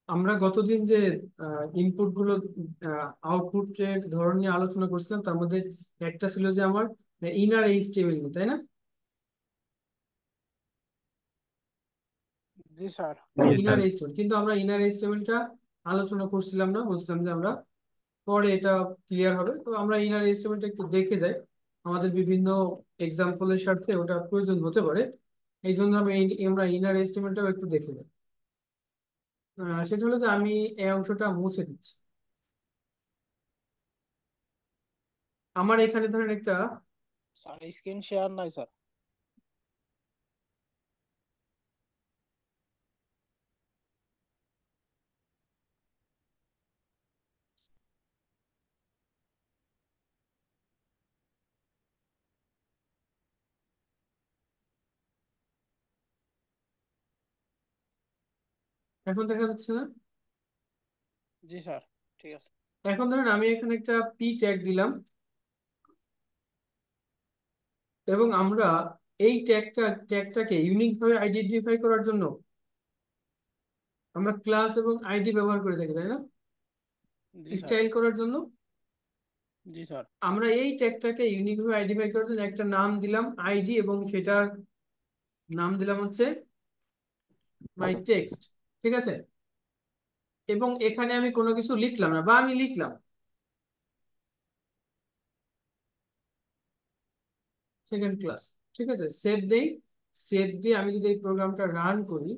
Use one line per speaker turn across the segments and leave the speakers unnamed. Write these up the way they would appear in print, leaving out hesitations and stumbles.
আমরা গতদিন যে ইনপুট গুলো আউটপুটের ধরন নিয়ে আলোচনা করছিলাম, তার মধ্যে একটা ছিল যে আমার ইনার এইচটিএমএল নিয়ে, তাই না?
জি স্যার।
জি
ইনার
স্যার।
এইচটিএমএল, কিন্তু আমরা ইনার এইচটিএমএলটা আলোচনা করছিলাম না, বলছিলাম যে আমরা পরে এটা ক্লিয়ার হবে। তো আমরা ইনার এইচটিএমএলটা একটু দেখে যাই, আমাদের বিভিন্ন এক্সাম্পলের সাথে ওটা প্রয়োজন হতে পারে। এই জন্য আমরা ইনার এইচটিএমএলটাও একটু দেখে যাই। সেটা হলো যে আমি এই অংশটা মুছে দিচ্ছি। আমার এখানে ধরেন একটা,
স্যার স্ক্রিন শেয়ার নাই স্যার।
এখন দেখা যাচ্ছে না?
জি স্যার, ঠিক আছে।
এখন ধরেন আমি এখানে একটা পি ট্যাগ দিলাম, এবং আমরা এই ট্যাগটাকে ইউনিক ভাবে আইডেন্টিফাই করার জন্য আমরা ক্লাস এবং আইডি ব্যবহার করে থাকি, তাই না?
জি স্যার।
স্টাইল করার জন্য
জি স্যার।
আমরা এই ট্যাগটাকে ইউনিক ভাবে আইডেন্টিফাই করার জন্য একটা নাম দিলাম আইডি, এবং সেটার নাম দিলাম হচ্ছে মাই টেক্সট। ঠিক আছে? এবং এখানে আমি কোনো কিছু লিখলাম না, বা আমি লিখলাম সেকেন্ড ক্লাস। ঠিক আছে, সেভ দেই। সেভ দিয়ে আমি যদি এই প্রোগ্রামটা রান করি,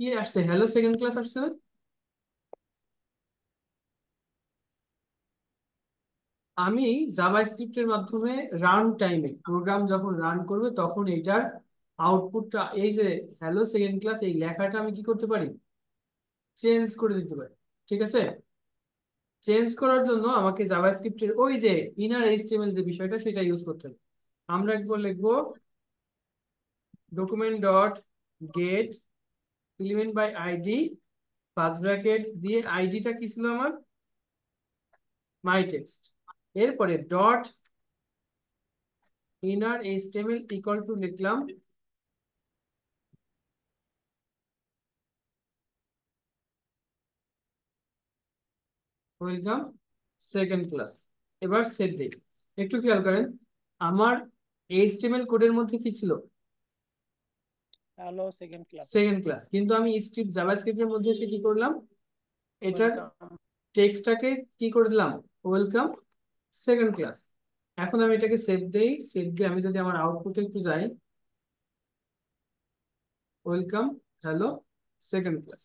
কি আসছে? হ্যালো সেকেন্ড ক্লাস আসছে না? আমি জাভাস্ক্রিপ্টের মাধ্যমে রান টাইমে প্রোগ্রাম যখন রান করবে তখন এইটার আউটপুটটা, এই যে হ্যালো সেকেন্ড ক্লাস এই লেখাটা আমি কি করতে পারি? চেঞ্জ করে দিতে পারি। ঠিক আছে? চেঞ্জ করার জন্য আমাকে জাভাস্ক্রিপ্টের ওই যে ইনার এইচটিএমএল যে বিষয়টা, সেটা ইউজ করতে হবে। আমরা একবার লিখবো document dot get element by ID, first bracket দিয়ে আইডিটা কি ছিল আমার? My text. এরপরে dot inner HTML equal to লিখলাম ওয়েলকাম সেকেন্ড ক্লাস। এবার সেভ দেই। একটু খেয়াল করেন, আমার এইচটিএমএল কোডের মধ্যে কি ছিল?
Hello second class.
Second class. কিন্তু আমি জাভাস্ক্রিপ্টের মধ্যে এসে কি করলাম? এটার
ওয়েলকাম।
টেক্সটটাকে কি করে দিলাম? Welcome second class. এখন আমি এটাকে সেভ দেই। সেভ দিয়ে আমি যদি আমার আউটপুটে একটু যাই, ওয়েলকাম হ্যালো সেকেন্ড ক্লাস।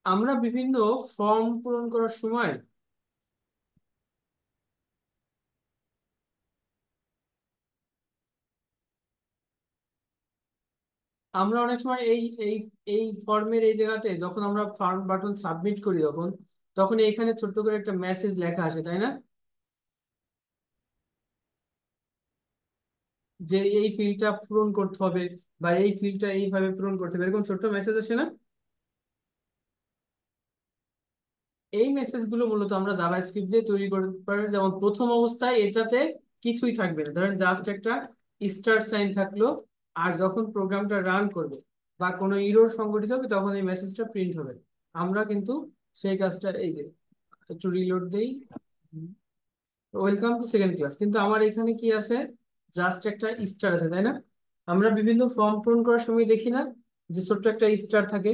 আমরা বিভিন্ন ফর্ম পূরণ করার সময় আমরা অনেক সময় এই এই এই ফর্মের এই জায়গাতে যখন আমরা ফর্ম বাটন সাবমিট করি, তখন তখন এখানে ছোট্ট করে একটা মেসেজ লেখা আসে, তাই না? যে এই ফিল্ডটা পূরণ করতে হবে, বা এই ফিল্ডটা এইভাবে পূরণ করতে হবে, এরকম ছোট্ট মেসেজ আসে না? এই মেসেজগুলো মূলত আমরা জাভাস্ক্রিপ্ট দিয়ে তৈরি করতে পারি। যেমন প্রথম অবস্থায় এটাতে কিছুই থাকবে না, ধরেন জাস্ট একটা স্টার সাইন থাকলো, আর যখন প্রোগ্রামটা রান করবে বা কোনো ইরর সংঘটিত হবে তখন এই মেসেজটা প্রিন্ট হবে। আমরা কিন্তু সেই কাজটা, এই যে একটু রিলোড দেই, ওয়েলকাম টু সেকেন্ড ক্লাস, কিন্তু আমার এখানে কি আছে? জাস্ট একটা স্টার আছে, তাই না? আমরা বিভিন্ন ফর্ম পূরণ করার সময় দেখি না যে ছোট্ট একটা স্টার থাকে?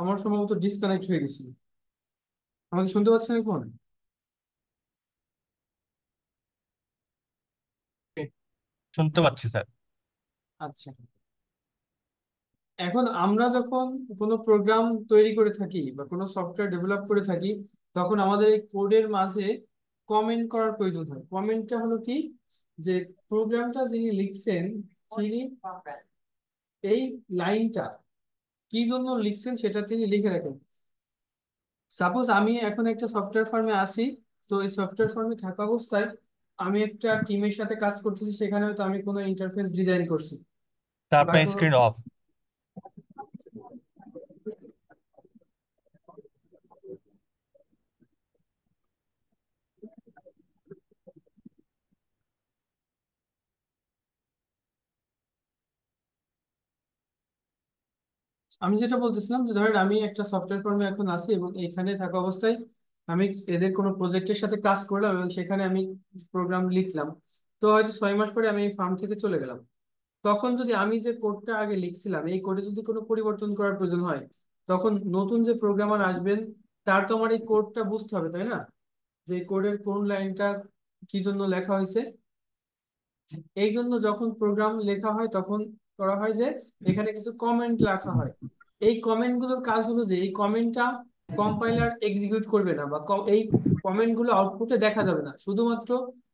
আমার সম্ভবত ডিসকানেক্ট হয়ে গেছিল। আমাকে শুনতে পাচ্ছেন এখন?
শুনতে পাচ্ছি স্যার।
আচ্ছা, এখন আমরা যখন কোনো প্রোগ্রাম তৈরি করে থাকি বা কোনো সফটওয়্যার ডেভেলপ করে থাকি, তখন আমাদের এই কোডের মাঝে কমেন্ট করার প্রয়োজন হয়। কমেন্টটা হলো কি, যে প্রোগ্রামটা যিনি লিখছেন তিনি এই লাইনটা কি জন্য লিখছেন সেটা তিনি লিখে রাখেন। সাপোজ আমি এখন একটা সফটওয়্যার ফার্মে আছি, তো এই সফটওয়্যার ফার্মে থাকা অবস্থায় আমি একটা টিমের সাথে কাজ করতেছি, সেখানে হয়তো আমি কোনো ইন্টারফেস ডিজাইন করছি
স্যার
বা
আপনার
কোনো।
Screen off.
আমি যেটা বলতেছিলাম যে ধরেন আমি একটা সফটওয়্যার ফার্মে এখন আছি এবং এখানে থাকা অবস্থায় আমি এদের কোনো প্রজেক্টের সাথে কাজ করলাম এবং সেখানে আমি প্রোগ্রাম লিখলাম। তো হয়তো 6 মাস পরে আমি এই ফার্ম থেকে চলে গেলাম। তখন যদি আমি যে কোডটা আগে লিখছিলাম এই কোডে যদি কোনো পরিবর্তন করার প্রয়োজন হয়, তখন নতুন যে প্রোগ্রামার আসবেন তার তো আমার এই কোডটা বুঝতে হবে, তাই না? যে কোডের কোন লাইনটা কি জন্য লেখা হয়েছে। এই জন্য যখন প্রোগ্রাম লেখা হয় তখন করা হয় যে এখানে কিছু কমেন্ট লেখা হয়। এই কমেন্ট গুলোর কাজ হলো যে এই কমেন্টটা কম্পাইলার এক্সিকিউট করবে না, বা এই কমেন্ট গুলো আউটপুটে দেখা যাবে না। শুধুমাত্র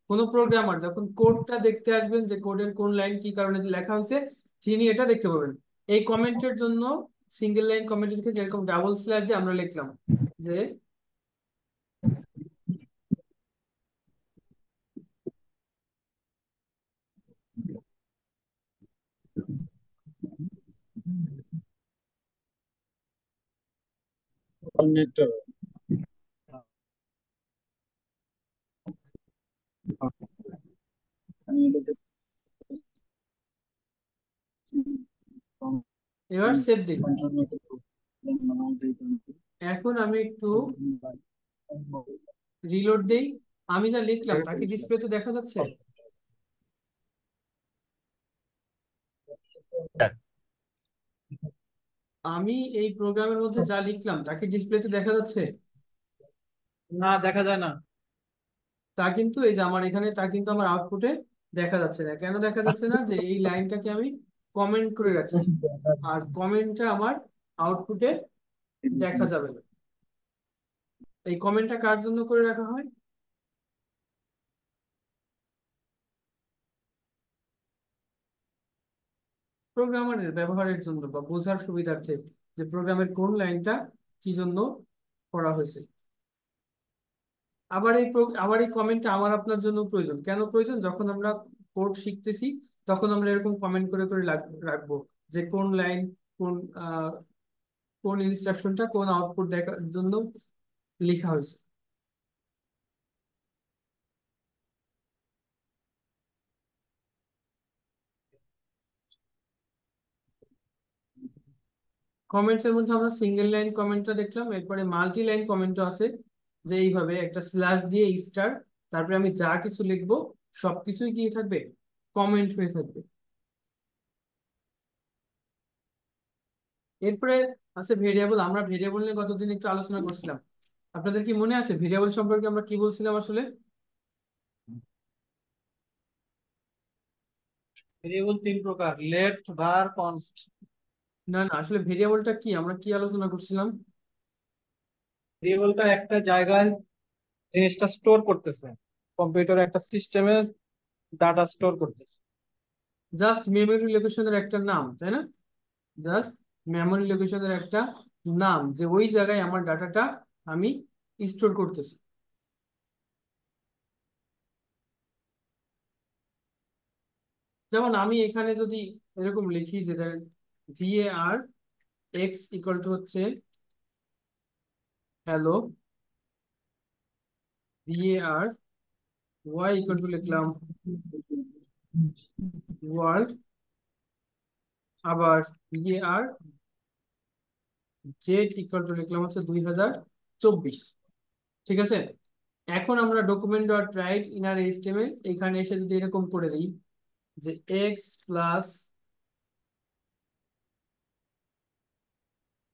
কোনো প্রোগ্রামার যখন কোডটা দেখতে আসবেন যে কোডের কোন লাইন কি কারণে লেখা হয়েছে, তিনি এটা দেখতে পাবেন। এই কমেন্টের জন্য সিঙ্গেল লাইন কমেন্টের ক্ষেত্রে যেরকম ডাবল স্ল্যাশ দিয়ে আমরা লিখলাম যে এবার সেভ দিই। এখন আমি একটু রিলোড দেই। আমি যা লিখলাম তা কি ডিসপ্লেতে দেখা যাচ্ছে?
স্যার
আমি এই প্রোগ্রামের মধ্যে যা লিখলাম তা কি ডিসপ্লেতে দেখা যাচ্ছে?
না, দেখা যায় না।
তা কিন্তু এই যে আমার এখানে তা কিন্তু আমার আউটপুটে দেখা যাচ্ছে না। কেন দেখা যাচ্ছে না? যে এই লাইনটাকে আমি কমেন্ট করে রাখছি, আর কমেন্টটা আমার আউটপুটে দেখা যাবে না। এই কমেন্টটা কার জন্য করে রাখা হয়? প্রোগ্রামারের ব্যবহারের জন্য বা বোঝার সুবিধার্থে, যে প্রোগ্রামের কোন লাইনটা কি জন্য করা হয়েছে। আবার এই কমেন্টটা আমার আপনার জন্য প্রয়োজন। কেন প্রয়োজন? যখন আমরা কোড শিখতেছি তখন আমরা এরকম কমেন্ট করে করে রাখবো যে কোন লাইন, কোন কোন ইনস্ট্রাকশনটা কোন আউটপুট দেখার জন্য লেখা হয়েছে। কমেন্টস এর মধ্যে আমরা সিঙ্গেল লাইন কমেন্টটা দেখলাম, এরপরে মাল্টি লাইন কমেন্টও আছে। যে এইভাবে একটা স্ল্যাশ দিয়ে স্টার, তারপরে আমি যা কিছু লিখবো সবকিছুই কি থাকবে? কমেন্ট হয়ে থাকবে। এরপরে আছে ভেরিয়েবল। আমরা ভেরিয়েবল নিয়ে গতদিন একটু আলোচনা করছিলাম। আপনাদের কি মনে আছে ভেরিয়েবল সম্পর্কে আমরা কি বলছিলাম আসলে?
ভেরিয়েবল তিন প্রকার: লেফট, var, const।
না না, আসলে ভেরিয়েবলটা কি, আমরা কি আলোচনা করছিলাম?
ভেরিয়েবলটা একটা জায়গায় জিনিসটা স্টোর করতেছে, কম্পিউটার একটা সিস্টেমে ডাটা স্টোর করতেছে।
জাস্ট মেমোরি লোকেশনের একটা নাম, তাই না? জাস্ট মেমোরি লোকেশনের একটা নাম, যে ওই জায়গায় আমার ডাটাটা আমি স্টোর করতেছি। যেমন আমি এখানে যদি এরকম লিখি যে var x ইকুয়াল টু হচ্ছে hello, var y equal to লিখলাম ওয়ার্ল্ড, আবার var z ইকুয়াল টু লিখলাম হচ্ছে 2024। ঠিক আছে। এখন আমরা document dot write inner HTML এখানে এসে যদি এরকম করে দিই যে x plus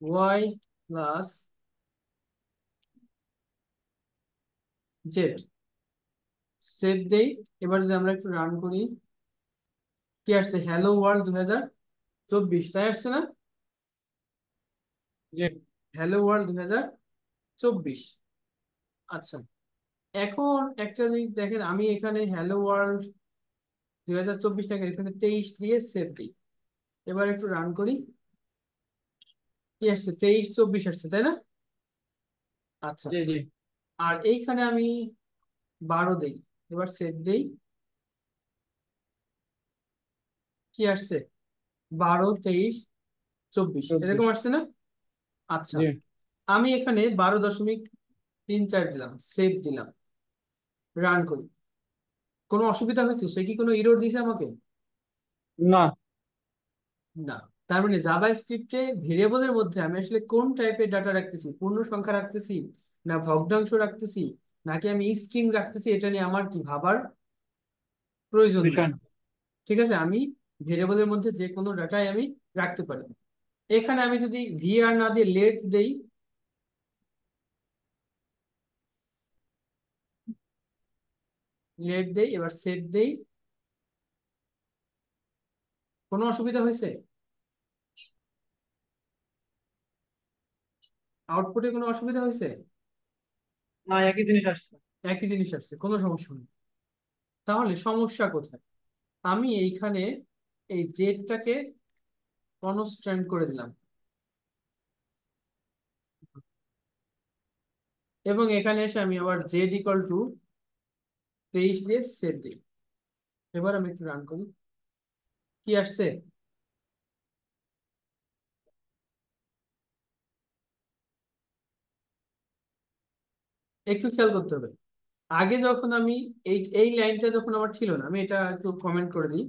y plus z, save দেই। এবার যদি আমরা একটু রান করি, কি আসছে? হ্যালো ওয়ার্ল্ড 2024, তাই আসছে না?
যে
হ্যালো ওয়ার্ল্ড 2024। আচ্ছা, এখন একটা জিনিস দেখেন, আমি এখানে হ্যালো ওয়ার্ল্ড 2024টাকে এখানে 23 দিয়ে সেভ দিই। এবার একটু রান করি, কি আসছে? 23-24 আসছে, তাই না? আচ্ছা,
জি জি
আর এইখানে আমি 12 দেই, এবার সেভ দেই, কি আসছে? 12, 23, 24 এরকম
24
আসছে না? আচ্ছা,
জি
আমি এখানে 12.34 দিলাম, সেভ দিলাম, রান করি। কোনো অসুবিধা হয়েছে? সে কি কোনো ইরর দিছে আমাকে?
না।
না। তার মানে জাভা স্ক্রিপ্টে ভেরিয়েবলের মধ্যে আমি আসলে কোন টাইপের ডাটা রাখতেছি, পূর্ণ সংখ্যা রাখতেছি না ভগ্নাংশ রাখতেছি নাকি আমি স্ট্রিং রাখতেছি, এটা নিয়ে আমার কি ভাবার প্রয়োজন নেই।
বিষয় না।
ঠিক আছে, আমি ভেরিয়েবলের মধ্যে যে কোনো ডাটাই আমি রাখতে পারি। এখানে আমি যদি ভিআর না দিয়ে লেট দেই, এবার সেভ দেই, কোনো অসুবিধা হয়েছে? আউটপুটে কোনো অসুবিধা হয়েছে?
না, একই জিনিস আসছে।
একই জিনিস আসছে, কোনো সমস্যা নেই। তাহলে সমস্যা কোথায়? আমি এইখানে এই জেডটাকে কনস্ট্যান্ট করে দিলাম এবং এখানে এসে আমি আবার জেড ইকুয়াল টু 23 দিয়ে সেভ দিই। এবার আমি একটু রান করি, কি আসছে? একটু খেয়াল করতে হবে, আগে যখন আমি এই এই লাইনটা যখন আমার ছিল না, আমি এটা একটু কমেন্ট করে দিই,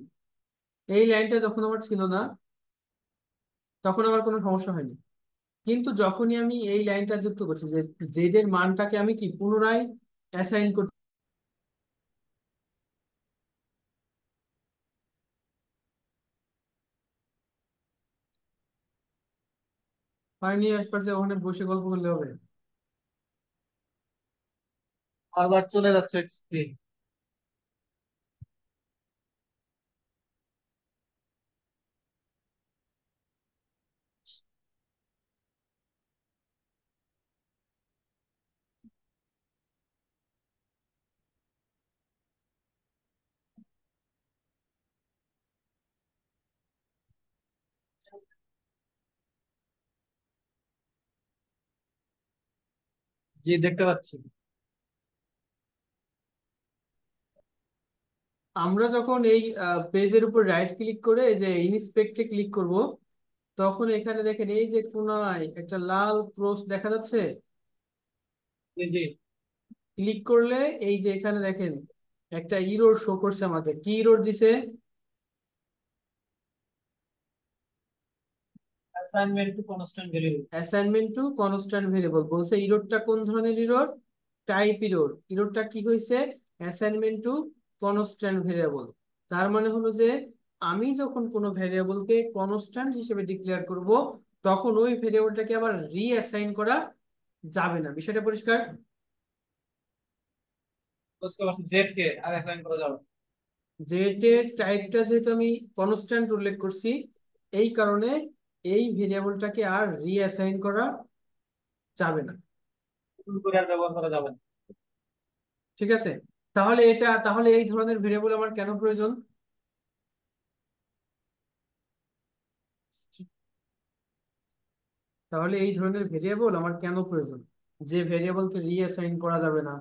এই লাইনটা যখন আমার ছিল না তখন আমার কোনো সমস্যা হয়নি। কিন্তু যখনই আমি এই লাইনটা যুক্ত করছি যে জেড এর মানটাকে আমি কি পুনরায় অ্যাসাইন করতে পারিনি, আশপাশে ওখানে বসে গল্প করলে হবে?
আবার চলে যাচ্ছে স্ক্রিন। জি দেখতে পাচ্ছি।
আমরা যখন এই পেজের উপর রাইট ক্লিক করে এই যে ইনস্পেক্টে ক্লিক করব, তখন এখানে দেখেন এই যে কোনায় একটা লাল ক্রস দেখা যাচ্ছে।
জি জি
ক্লিক করলে এই যে এখানে দেখেন একটা ইরর শো করছে, আমাকে কি ইরর দিছে?
Assignment to constant variable.
Assignment to constant variable বলছে। ইররটা কোন ধরনের ইরর? Type error. ইররটা কি হয়েছে? Assignment to constant variable. তার মানে হলো যে আমি যখন কোনো ভেরিয়েবলকে কনস্ট্যান্ট হিসেবে ডিক্লেয়ার করব, তখন ওই ভেরিয়েবলটাকে আবার রিঅ্যাসাইন করা যাবে না। বিষয়টা পরিষ্কার?
বুঝতে পারছি, জেড কে আর অ্যাসাইন করা যাবে।
জেটের টাইপটা যেহেতু আমি কনস্ট্যান্ট উল্লেখ করছি, এই কারণে এই ভেরিয়েবলটাকে আর রিঅ্যাসাইন করা যাবে না।
নতুন করে আর ব্যবহার করা যাবে না।
ঠিক আছে, তাহলে এই ধরনের ভেরিয়েবল আমার কেন প্রয়োজন? তাহলে এই ধরনের ভেরিয়েবল আমার কেন প্রয়োজন, যে ভেরিয়েবলকে রিঅ্যাসাইন করা যাবে না?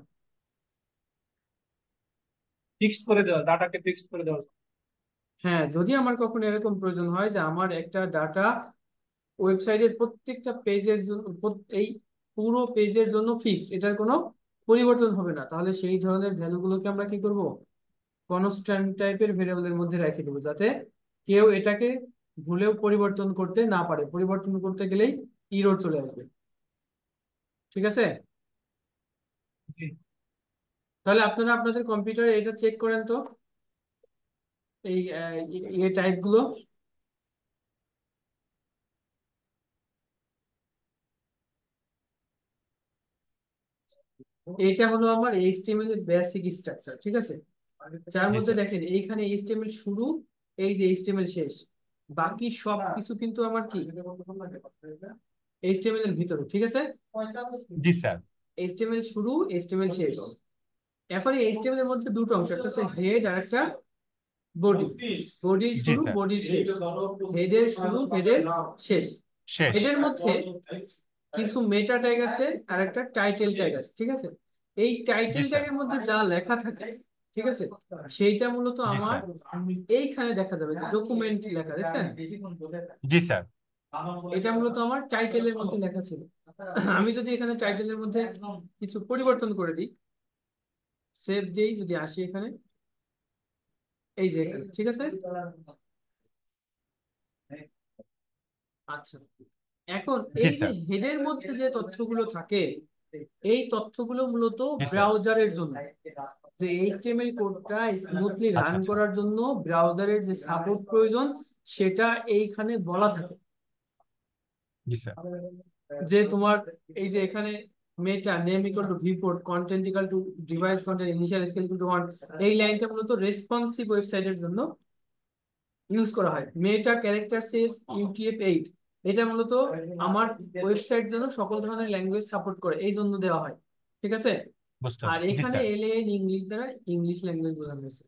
ফিক্সড করে দেওয়া, ডাটাকে ফিক্সড করে দেওয়া।
হ্যাঁ, যদি আমার কখনো এরকম প্রয়োজন হয় যে আমার একটা ডাটা ওয়েবসাইটের প্রত্যেকটা পেজের জন্য এই পুরো পেজের জন্য ফিক্সড, এটার কোনো পরিবর্তন হবে না, তাহলে সেই ধরনের ভ্যালুগুলোকে আমরা কি করব? কনস্ট্যান্ট টাইপের ভেরিয়েবলের মধ্যে রেখে দেবো, যাতে কেউ এটাকে ভুলেও পরিবর্তন করতে না পারে। পরিবর্তন করতে গেলেই ইরর চলে আসবে। ঠিক আছে,
জি
তাহলে আপনারা আপনাদের কম্পিউটারে এটা চেক করেন তো, এই টাইপ গুলো। এইটা হলো আমার এইচটিএমএল এর বেসিক স্ট্রাকচার। ঠিক আছে, যার
জি
মধ্যে
স্যার।
দেখেন এইখানে এইচটিএমএল শুরু, এই যে এইচটিএমএল শেষ, বাকি সব কিছু কিন্তু আমার কি এইচটিএমএল এর ভিতরে। ঠিক আছে,
জি স্যার।
এইচটিএমএল শুরু, এইচটিএমএল শেষ। এখন এই এইচটিএমএল এর মধ্যে দুটো অংশ, একটা হচ্ছে হেড আর একটা বডি। বডির
জি
শুরু,
স্যার।
বডির শেষ। হেডের শুরু, হেডের শেষ।
শেষ।
হেডের মধ্যে কিছু মেটা ট্যাগ আছে আর একটা টাইটেল ট্যাগ আছে, ঠিক আছে? এই
জি
টাইটেল
স্যার।
ট্যাগের মধ্যে যা লেখা থাকে, ঠিক আছে, সেইটা মূলত
জি
আমার
স্যার।
এইখানে দেখা যাবে যে ডকুমেন্ট লেখা, দেখছেন?
জি স্যার।
এটা মূলত আমার টাইটেলের মধ্যে লেখা ছিল। আমি যদি এখানে টাইটেলের মধ্যে কিছু পরিবর্তন করে দিই, সেভ দিই, যদি আসি এখানে, এই যে এখানে, ঠিক আছে? আচ্ছা, এখন
জি
এই যে
স্যার।
হেডের মধ্যে যে তথ্যগুলো থাকে, এই তথ্যগুলো মূলত
জি স্যার।
ব্রাউজারের জন্য, যে এইচটিএমএল কোডটা স্মুথলি
আচ্ছা
রান
আচ্ছা।
করার জন্য ব্রাউজারের যে সাপোর্ট প্রয়োজন সেটা এইখানে বলা থাকে।
জি স্যার।
যে তোমার এই যে এখানে meta name equal to viewport, content equal to device content, initial scale equal to 1, এই লাইনটা মূলত রেসপন্সিভ ওয়েবসাইটের জন্য ইউজ করা হয়। মেটা ক্যারেক্টারস এর UTF-8, এটা মূলত আমার ওয়েবসাইট যেন সকল ধরনের ল্যাঙ্গুয়েজ সাপোর্ট করে এই জন্য দেওয়া হয়, ঠিক আছে?
বুঝতে
আর
জি
এখানে
স্যার।
এলএন ইংলিশ দ্বারা ইংলিশ ল্যাঙ্গুয়েজ বোঝানো হয়েছে।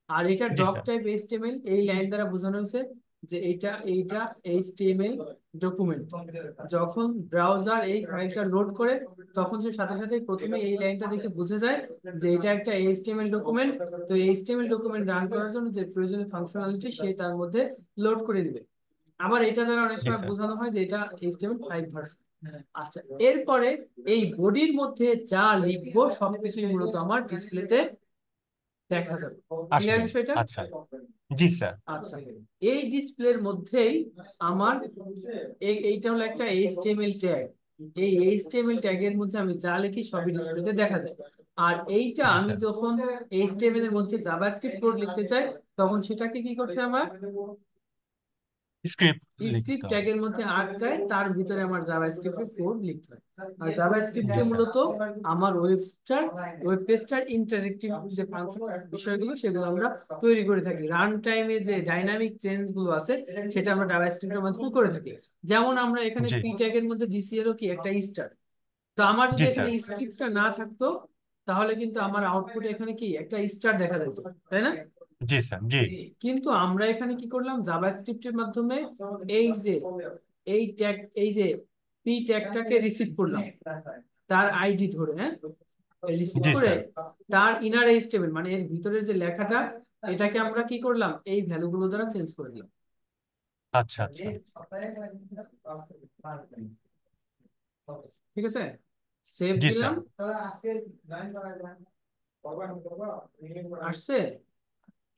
আর এটা
জি
ডক
স্যার।
টাইপ এইচটিএমএল, এই লাইন দ্বারা বোঝানো হয়েছে যে এইটা এইচটিএমএল ডকুমেন্ট। যখন ব্রাউজার এই ফাইলটা লোড করে তখন সে সাথে সাথে প্রথমে এই লাইনটা দেখে বুঝে যায় যে এটা একটা এইচটিএমএল ডকুমেন্ট। তো এইচটিএমএল ডকুমেন্ট রান করার জন্য যে প্রয়োজনীয় ফাংশনালিটি সে তার মধ্যে লোড করে দিবে। আবার এটা দ্বারা অনেক
জি
সময়
স্যার।
বোঝানো হয় যে এটা HTML5 ভার্সন। আচ্ছা, এরপরে এই বডির মধ্যে যা লিখবো সবকিছুই মূলত আমার ডিসপ্লেতে দেখা যাবে। ক্লিয়ার
আসবে।
বিষয়টা?
আচ্ছা। জি স্যার।
আচ্ছা, এই ডিসপ্লের মধ্যেই আমার এইটা হলো একটা HTML ট্যাগ। এই HTML ট্যাগের মধ্যে আমি যা লিখি সবই ডিসপ্লেতে দেখা যায়। আর এইটা
জি
আমি
স্যার।
যখন HTML এর মধ্যে জাভাস্ক্রিপ্ট কোড লিখতে চাই তখন সেটাকে কি করতে হয় আমার?
স্ক্রিপ্ট লিখতে
স্ক্রিপ্ট
হবে।
ট্যাগের মধ্যে আটকায়, তার ভিতরে আমার জাভাস্ক্রিপ্টের কোড লিখতে হয়। আর
জি
জাভাস্ক্রিপ্টে
স্যার।
মূলত আমার ওয়েব পেজটার ইন্টারেক্টিভ যে ফাংশন বিষয়গুলো সেগুলো আমরা তৈরি করে থাকি। রান টাইমে যে ডাইনামিক চেঞ্জ গুলো আছে সেটা আমরা জাভাস্ক্রিপ্টের মাধ্যমে করে থাকি। যেমন আমরা এখানে
জি।
পি ট্যাগের মধ্যে দিছি হলো কি একটা স্টার। তো আমার যদি
জি
এখানে
স্যার।
স্ক্রিপ্টটা না থাকতো তাহলে কিন্তু আমার আউটপুটে এখানে কি একটা স্টার দেখা যেত, তাই না?
জি স্যার। জি।
কিন্তু আমরা এখানে কি করলাম, জাভাস্ক্রিপ্টের মাধ্যমে এই যে এই ট্যাগ, এই যে পি ট্যাগটাকে রিসিভ করলাম তার আইডি ধরে, হ্যাঁ, রিসিভ
জি
করে
স্যার।
তার ইনার এইচটিএমএল মানে এর ভিতরের যে লেখাটা, এটাকে আমরা কি করলাম, এই ভ্যালুগুলো দ্বারা চেঞ্জ করে দিলাম।
আচ্ছা আচ্ছা।
ঠিক আছে, সেভ
জি
দিলাম,
স্যার।
আসছে?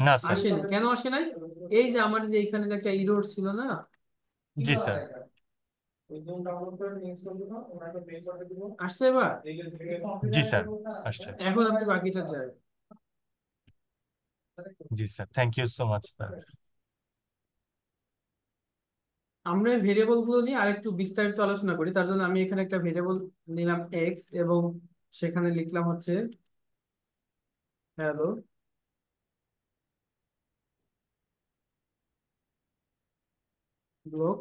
না স্যার।
আসেনি, কেন আসে নাই? এই যে আমার যে এখানে যে একটা ইরর ছিল না,
জি স্যার।
আসছে এবার?
জি স্যার। আসছে।
এখন আপনি বাকিটা যাবেন।
জি sir, thank you so much sir.
আমরা ভেরিয়েবল গুলো নিয়ে আরেকটু বিস্তারিত আলোচনা করি। তার জন্য আমি এখানে একটা ভেরিয়েবল নিলাম এক্স এবং সেখানে লিখলাম হচ্ছে হ্যালো। ব্লক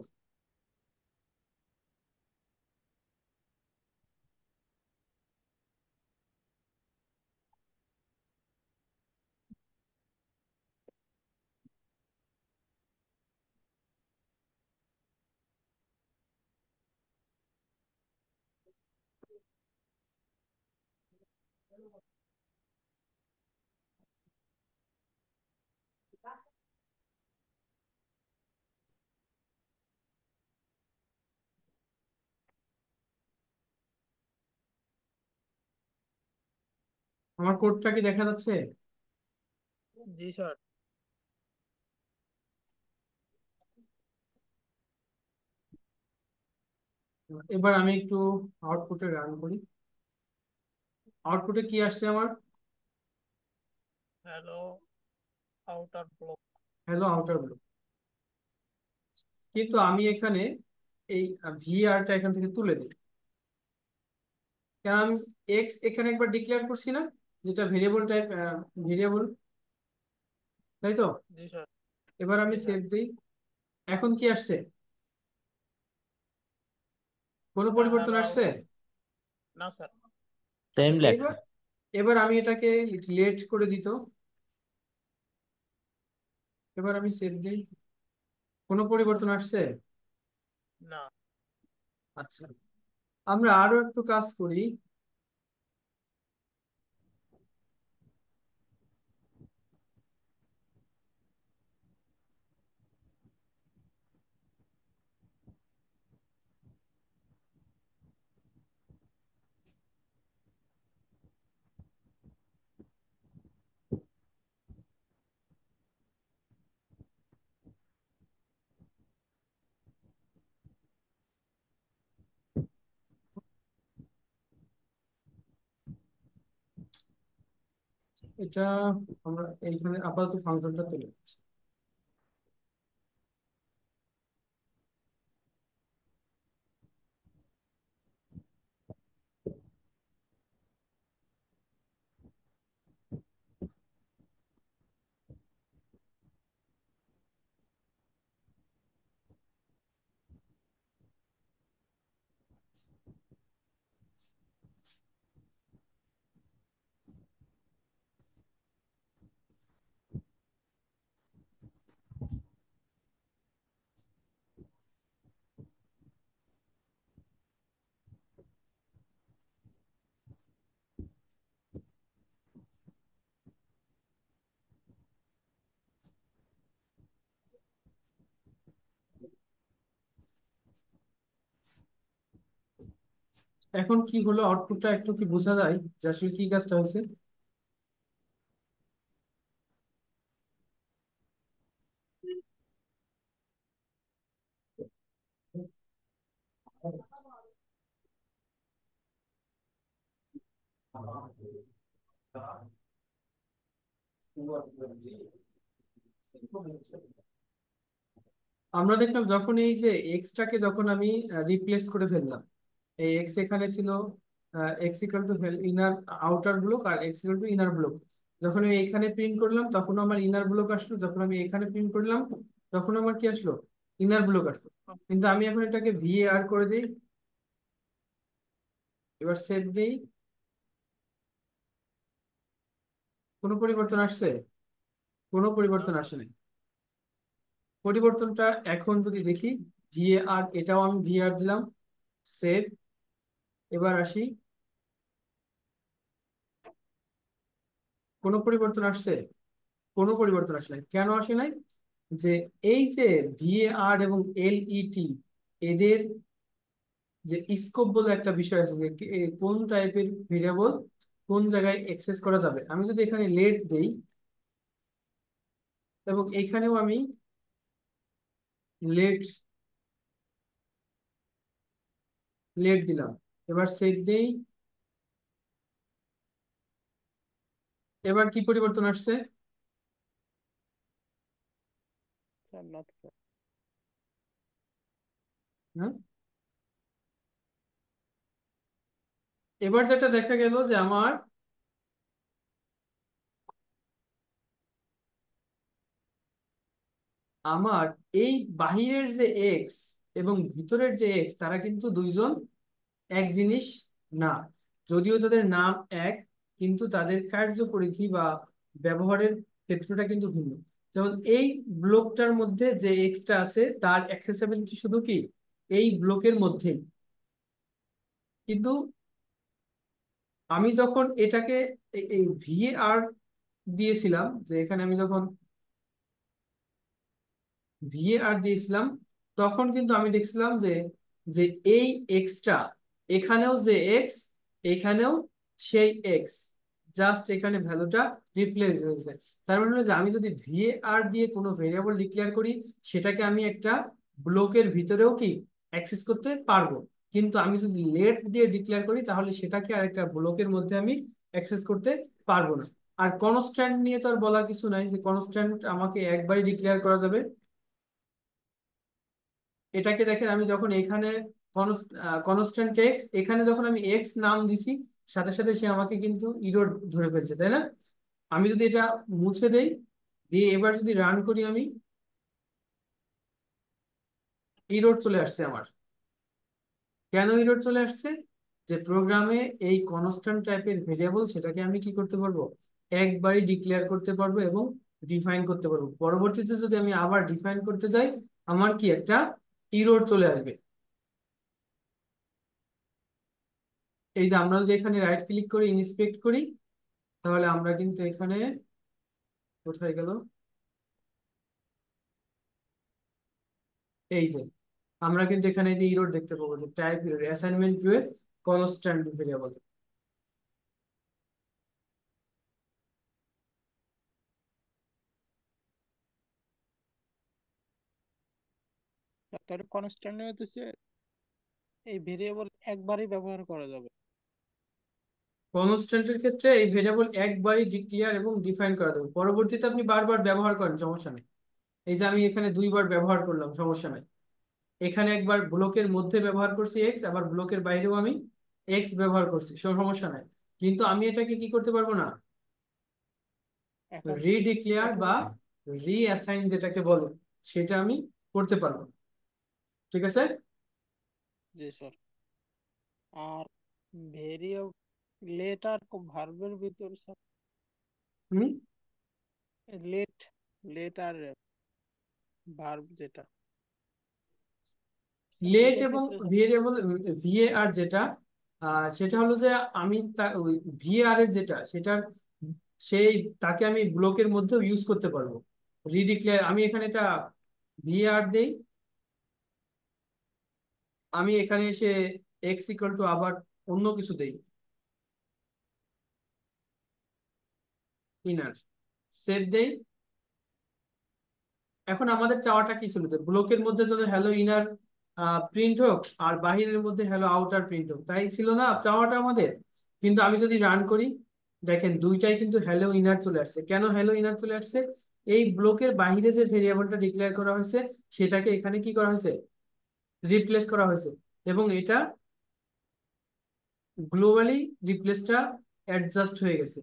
আমার কোডটা কি দেখা যাচ্ছে?
জি স্যার।
এবার আমি একটু আউটপুটে রান করি। আউটপুটে কি আসছে আমার?
Hello outer block.
Hello outer block. কিন্তু আমি এখানে এই ভিআরটা এখান থেকে তুলে দিই, কারণ আমি এক্স এখানে একবার ডিক্লেয়ার করছি না, যেটা ভেরিয়েবল টাইপ ভেরিয়েবল, তাই তো?
জি স্যার।
এবার আমি
জি স্যার।
সেভ দিই। এখন কি আসছে? কোনো
হ্যাঁ
পরিবর্তন
হ্যালো
আসছে?
আউটার। না স্যার।
আচ্ছা,
সেম লেখা।
এবার এবার আমি এটাকে লেট করে দিত। এবার আমি সেভ দিই। কোনো পরিবর্তন আসছে?
না।
আচ্ছা, আমরা আরো একটু কাজ করি। এটা আমরা এইখানে আপাতত ফাংশনটা তুলে নিচ্ছি। এখন কি হলো, আউটপুটটা একটু কি বোঝা যায় যে আসলে কি কাজটা হয়েছে? আমরা দেখলাম যখন এই যে এক্সটাকে যখন আমি রিপ্লেস করে ফেললাম, এই এক্স এখানে ছিল x equal to inner outer block আর x equal to inner block. যখন আমি এখানে প্রিন্ট করলাম তখন আমার ইনার ব্লক আসলো, যখন আমি এখানে প্রিন্ট করলাম তখন আমার কি আসলো, ইনার ব্লক আসলো। কিন্তু আমি এখন এটাকে ভিএআর করে দিই, এবার সেভ দিই, কোনো পরিবর্তন আসছে? কোনো
না
পরিবর্তন
স্যার।
আসে নাই। পরিবর্তনটা এখন যদি দেখি, ভিএআর, এটাও আমি ভিএআর দিলাম, সেভ। এবার আসি, কোনো পরিবর্তন আসছে? কোনো পরিবর্তন আসে নাই। কেন আসে নাই? যে এই যে ভিএআর এবং এলইটি, এদের যে স্কোপ বলে একটা বিষয় আছে, যে কোন টাইপের ভেরিয়েবল কোন জায়গায় অ্যাক্সেস করা যাবে। আমি যদি এখানে লেট দেই এবং এখানেও আমি লেট লেট দিলাম, এবার সেভ দেই, এবার কি পরিবর্তন আসছে?
Sir not sir.
হ্যাঁ, এবার যেটা দেখা গেল যে আমার এই বাহিরের যে এক্স এবং ভিতরের যে এক্স, তারা কিন্তু দুইজন এক জিনিস না। যদিও তাদের নাম এক, কিন্তু তাদের কার্যপরিধি বা ব্যবহারের ক্ষেত্রটা কিন্তু ভিন্ন। যেমন এই ব্লকটার মধ্যে যে এক্সটা আছে তার অ্যাক্সেসিবিলিটি শুধু কি এই ব্লকের মধ্যেই। কিন্তু আমি যখন এটাকে এই ভিএআর দিয়েছিলাম, যে এখানে আমি যখন ভিএআর দিয়েছিলাম তখন কিন্তু আমি দেখছিলাম যে যে এই এক্সটা, এখানেও যে এক্স, এখানেও সেই এক্স, জাস্ট এখানে ভ্যালুটা রিপ্লেস হয়েছে। তার মানে হলো যে আমি যদি ভিএআর দিয়ে কোনো ভেরিয়েবল ডিক্লেয়ার করি, সেটাকে আমি একটা ব্লকের ভিতরেও কি অ্যাক্সেস করতে পারবো। কিন্তু আমি যদি লেট দিয়ে ডিক্লেয়ার করি তাহলে সেটাকে আরেকটা ব্লকের মধ্যে আমি অ্যাক্সেস করতে পারবো না। আর কনস্ট্যান্ট নিয়ে তো আর বলার কিছু নাই, যে কনস্ট্যান্ট আমাকে একবারই ডিক্লেয়ার করা যাবে। এটাকে দেখেন, আমি যখন এখানে কনস্ট্যান্ট এক্স, এখানে যখন আমি এক্স নাম দিছি, সাথে সাথে সে আমাকে কিন্তু ইরর ধরে ফেলছে, তাই না? আমি যদি এটা মুছে দেই, দিয়ে এবার যদি রান করি, আমি ইরর চলে আসছে আমার। কেন ইরর চলে আসছে? যে প্রোগ্রামে এই কনস্ট্যান্ট টাইপের ভেরিয়েবল, সেটাকে আমি কি করতে পারবো, একবারই ডিক্লেয়ার করতে পারবো এবং ডিফাইন করতে পারবো। পরবর্তীতে যদি আমি আবার ডিফাইন করতে যাই, আমার কি একটা ইরর চলে আসবে। এই যে আমরা যদি এখানে রাইট ক্লিক করে ইন্সপেক্ট করি, তাহলে আমরা কিন্তু এখানে কোথায় গেল, এই যে আমরা কিন্তু এখানে যে ইরর দেখতে পাবো যে type error assignment to a constant variable.
তাহলে কনস্ট্যান্ট হইতেছে এই ভেরিয়েবল একবারই ব্যবহার করা যাবে।
কনস্ট্যান্টের ক্ষেত্রে এই ভেরিয়েবল একবারই ডিক্লেয়ার এবং ডিফাইন করা যাবে, পরবর্তীতে আপনি বারবার ব্যবহার করেন সমস্যা নেই। এই যে আমি এখানে দুইবার ব্যবহার করলাম, সমস্যা নাই। এখানে একবার ব্লকের মধ্যে ব্যবহার করছি এক্স, আবার ব্লকের বাইরেও আমি এক্স ব্যবহার করছি, সমস্যা নাই। কিন্তু আমি এটাকে কি করতে পারবো না,
এখন
রিডিক্লেয়ার
এখন
বা রিঅ্যাসাইন যেটাকে বলে, সেটা আমি করতে পারবো না। ঠিক আছে।
জি স্যার। আর ভেরিয়েবল লেট আর ভার্বের ভিতর স্যার,
হুম।
লেট লেট আর ভার্ব যেটা স্যার
লেট
দুইটার
এবং
ক্ষেত্রে স্যার।
ভেরিয়েবল ভিএআর যেটা, সেটা হলো যে আমি ওই ভিএআর এর যেটা সেটা, সেই তাকে আমি ব্লকের মধ্যেও ইউজ করতে পারবো। রিডিক্লেয়ার আমি এখানে এটা ভিএআর দেই, আমি এখানে এসে এক্স ইকুয়াল টু আবার অন্য কিছু দেই, ইনার সেভ দেই। এখন আমাদের চাওয়াটা কি ছিল, যে ব্লকের মধ্যে যদি হ্যালো ইনার প্রিন্ট হোক আর বাহিরের মধ্যে হ্যালো আউটার প্রিন্ট হোক, তাই ছিল না চাওয়াটা আমাদের। কিন্তু আমি যদি রান করি, দেখেন দুইটাই কিন্তু হ্যালো ইনার চলে আসছে। কেন হ্যালো ইনার চলে আসছে? এই ব্লকের বাহিরে যে ভেরিয়েবলটা ডিক্লেয়ার করা হয়েছে সেটাকে এখানে কি করা হয়েছে, রিপ্লেস করা হয়েছে। এবং এটা গ্লোবালি রিপ্লেসটা অ্যাডজাস্ট হয়ে গেছে।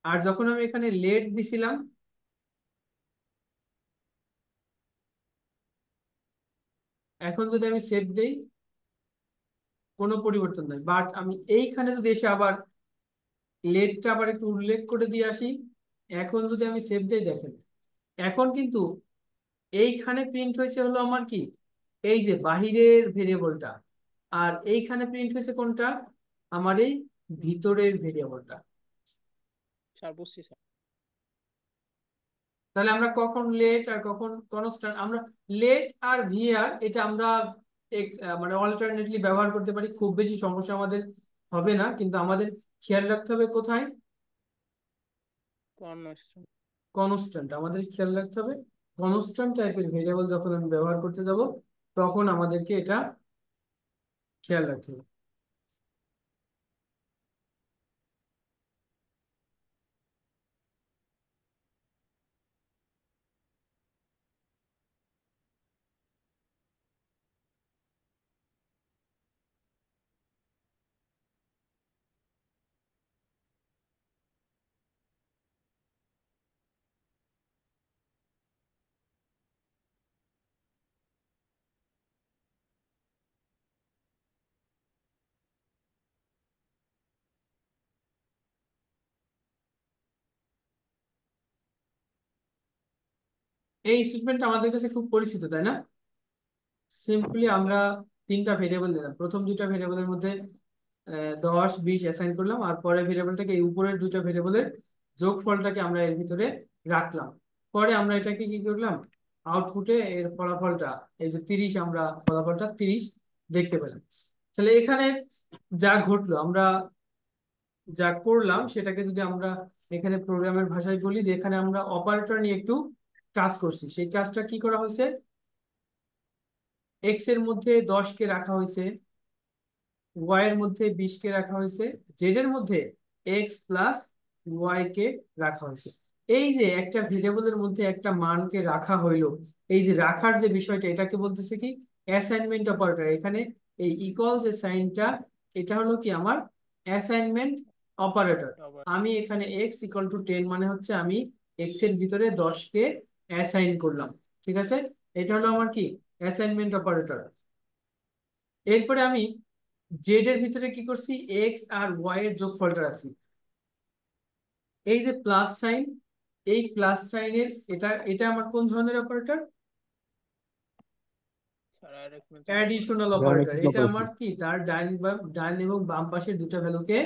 আর যখন আমি এখানে লেট দিছিলাম, এখন যদি আমি সেভ দেই, কোনো পরিবর্তন নাই। বাট আমি এইখানে যদি এসে আবার লেটটা আবার একটু উল্লেখ করে দিয়ে আসি, এখন যদি আমি সেভ দেই, দেখেন এখন কিন্তু এইখানে প্রিন্ট হয়েছে হলো আমার কি, এই যে বাহিরের ভেরিয়েবলটা, আর এইখানে প্রিন্ট হয়েছে কোনটা, আমার এই ভিতরের ভেরিয়েবলটা।
স্যার বুঝছি স্যার।
তাহলে আমরা কখন লেট আর কখন কনস্ট্যান্ট, আমরা লেট আর ভিআর এটা আমরা মানে অল্টারনেটলি ব্যবহার করতে পারি, খুব বেশি সমস্যা আমাদের হবে না। কিন্তু আমাদের খেয়াল রাখতে হবে কোথায়,
কনস্ট্যান্ট।
কনস্ট্যান্ট আমাদের খেয়াল রাখতে হবে। কনস্ট্যান্ট টাইপের ভেরিয়েবল যখন আমি ব্যবহার করতে যাব, তখন আমাদেরকে এটা খেয়াল রাখতে হবে। এই স্টেটমেন্টটা আমাদের কাছে খুব পরিচিত, তাই না? সিম্পলি আমরা তিনটা ভেরিয়েবল দিলাম, প্রথম দুইটা ভেরিয়েবলের মধ্যে 10 20 অ্যাসাইন করলাম, আর পরের ভেরিয়েবলটাকে, এই উপরের দুইটা ভেরিয়েবলের যোগফলটাকে আমরা এর ভিতরে রাখলাম। পরে আমরা এটাকে কি করলাম, আউটপুটে এর ফলাফলটা, এই যে 30, আমরা ফলাফলটা 30 দেখতে পেলাম। তাহলে এখানে যা ঘটলো, আমরা যা করলাম সেটাকে যদি আমরা এখানে প্রোগ্রামের ভাষায় বলি, যে এখানে আমরা অপারেটর নিয়ে একটু কাজ করছি। সেই কাজটা কি করা হয়েছে, এক্স এর মধ্যে 10কে রাখা হয়েছে, ওয়াই এর মধ্যে 20কে রাখা হয়েছে, জেড এর মধ্যে এক্স প্লাস ওয়াই কে রাখা হয়েছে। এই যে একটা ভেরিয়েবলের মধ্যে একটা মানকে রাখা হইলো, এই যে রাখার যে বিষয়টা, এটাকে বলতেছে কি অ্যাসাইনমেন্ট অপারেটর। এখানে এই ইকুয়াল যে সাইনটা, এটা হলো কি আমার অ্যাসাইনমেন্ট অপারেটর।
আবার
আমি এখানে এক্স ইকুয়াল টু 10 মানে হচ্ছে আমি এক্স এর ভিতরে 10কে অ্যাসাইন করলাম। ঠিক আছে, এটা হলো আমার কি অ্যাসাইনমেন্ট অপারেটর। এরপরে আমি জেড এর ভিতরে কি করছি, এক্স আর ওয়াই এর যোগফলটা রাখছি। এই যে প্লাস সাইন, এই প্লাস সাইনের এটা এটা আমার কোন ধরনের operator,
sir arithmetic
additional
operator.
Operator,
গাণিতিক
এটা
অপারেটর।
আমার কি তার ডান এবং বাম পাশের দুটো ভ্যালুকে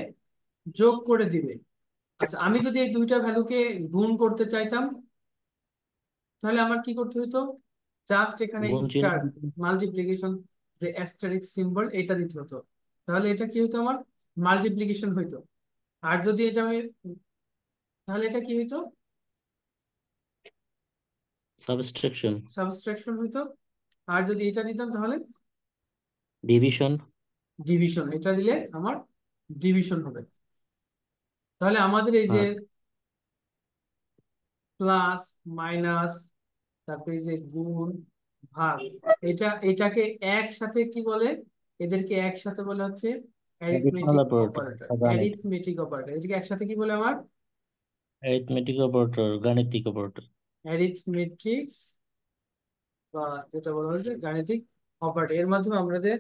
যোগ করে দিবে। আচ্ছা, আমি যদি এই দুইটা ভ্যালুকে গুণ করতে চাইতাম তাহলে আমার কি করতে হতো? জাস্ট এখানে
গুণ চিহ্ন
স্টার মাল্টিপ্লিকেশন, যে অ্যাস্টারিস্ক সিম্বল, এটা দিতে হতো। তাহলে এটা কি হতো? আমার মাল্টিপ্লিকেশন হইতো। আর যদি এটা আমি, তাহলে এটা কি হইতো?
সাবট্রাকশন,
সাবট্রাকশন হইতো। আর যদি এটা দিতাম তাহলে
ডিভিশন।
ডিভিশন। এটা দিলে আমার ডিভিশন হবে। তাহলে আমাদের এই যে
আর
প্লাস মাইনাস, তারপরে এই যে গুণ ভাগ, এটাকে একসাথে কি বলে? এদেরকে একসাথে বলে হচ্ছে
অ্যাডিশনাল
অ্যারিথমেটিক
অপারেটর
অপারেটর।
বা গাণিত,
অ্যারিথমেটিক অপারেটর, এটাকে একসাথে কি বলে আমার?
অ্যারিথমেটিক অপারেটর, গাণিতিক অপারেটর।
অ্যারিথমেটিক, বা যেটা বলা হচ্ছে গাণিতিক অপারেটর। এর মাধ্যমে আমরা যে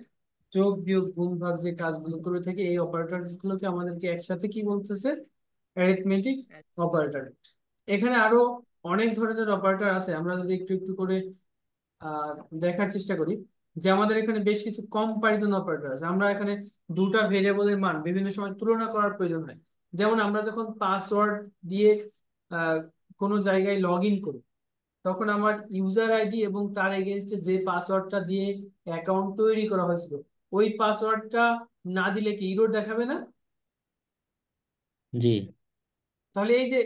যোগ বিয়োগ গুণ ভাগ যে কাজগুলো করে থাকি, এই অপারেটর গুলোকে আমাদেরকে একসাথে কি বলতেছে? Arithmetic operator. এখানে আরো অনেক ধরনের অপারেটর আছে, আমরা যদি একটু একটু করে আহ দেখার চেষ্টা করি। যে আমাদের এখানে বেশ কিছু কম্পারিজন অপারেটর আছে। আমরা এখানে দুটা ভেরিয়েবলের মান বিভিন্ন সময় তুলনা করার প্রয়োজন হয়। যেমন আমরা যখন পাসওয়ার্ড দিয়ে আহ কোনো জায়গায় লগ ইন করি, তখন আমার ইউজার আইডি এবং তার এগেইনস্টে যে পাসওয়ার্ডটা দিয়ে অ্যাকাউন্ট তৈরি করা হয়েছিল, ওই পাসওয়ার্ডটা না দিলে কি ইরর দেখাবে না?
জি,
তাহলে এই যে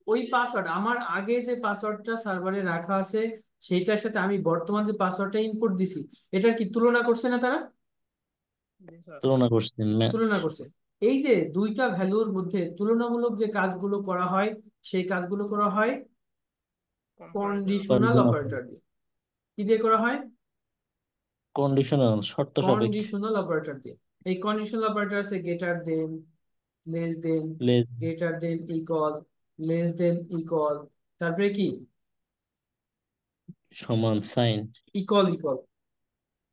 ওই পাসওয়ার্ড, আমার আগে যে পাসওয়ার্ডটা সার্ভারে রাখা আছে সেইটার সাথে আমি বর্তমান যে পাসওয়ার্ডটা ইনপুট দিছি, এটার কি তুলনা করছে না তারা?
জি স্যার।
তুলনা করছেন
তুলনা করছে। এই যে দুইটা ভ্যালুর মধ্যে তুলনামূলক যে কাজগুলো করা হয়, সেই কাজগুলো করা হয়
কম্পারেটর
কন্ডিশনাল
কন্ডিশনাল,
অপারেটর দিয়ে। কি দিয়ে করা হয়?
কন্ডিশনাল শর্ত সাপেক্ষে,
কন্ডিশনাল অপারেটর দিয়ে। এই কন্ডিশনাল অপারেটর আছে greater than, less than,
less,
greater than equal, less than equal, তারপরে কি
সমান, সাইন।
ইকুয়াল ইকুয়াল,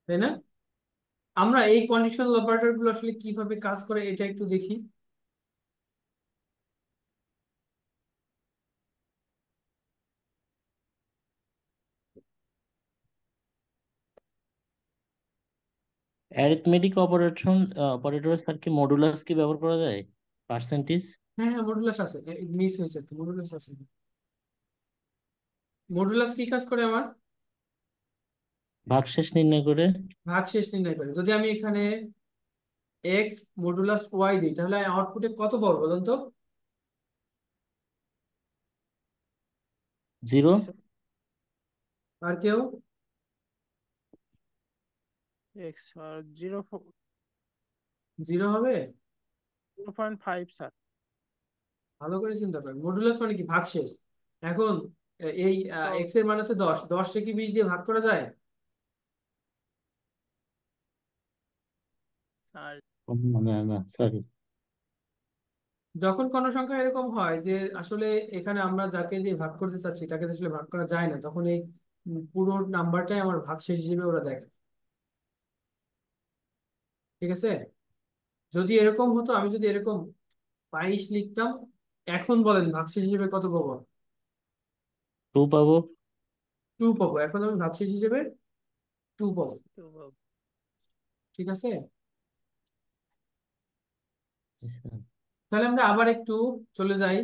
তাই না? আমরা এই কন্ডিশনাল অপারেটর গুলো আসলে কিভাবে কাজ করে এটা একটু দেখি।
অ্যারিথমেটিক অপারেটর স্যার কি মডুলাস কি ব্যবহার করা যায়? পার্সেন্টেজ,
হ্যাঁ হ্যাঁ, মডুলাস আছে, মিস হয়েছে, মডুলাস আছে। মডুলাস কি কাজ করে আমার?
ভাগশেষ নির্ণয় করে।
ভাগশেষ নির্ণয় করে। যদি আমি এখানে এক্স মডুলাস ওয়াই দিই, তাহলে আউটপুটে কত পাবো বলুন তো?
0।
জি স্যার।
আর কেউ?
এক্স আর
0 হবে?
0.5 স্যার।
ভালো করে চিন্তা করেন, মডুলাস মানে কি? ভাগশেষ। এখন এই
তো
এক্স এর মান আছে 10, 10 কে 20 দিয়ে ভাগ করা যায়?
স্যার
না না সরি,
যখন কোনো সংখ্যা এরকম হয় যে আসলে এখানে আমরা যাকে দিয়ে ভাগ করতে চাচ্ছি তাকে তো আসলে ভাগ করা যায় না, তখন এই পুরো নাম্বারটাই আমার ভাগশেষ হিসেবে ওরা দেখে। ঠিক আছে? যদি এরকম হতো, আমি যদি এরকম 22 লিখতাম, এখন বলেন ভাগশেষ হিসেবে কত পাবো?
2 পাবো।
2 পাবো। এখন আমি ভাগশেষ হিসেবে 2 পাবো।
তো
ঠিক আছে?
আচ্ছা,
তাহলে আমরা আবার একটু চলে যাই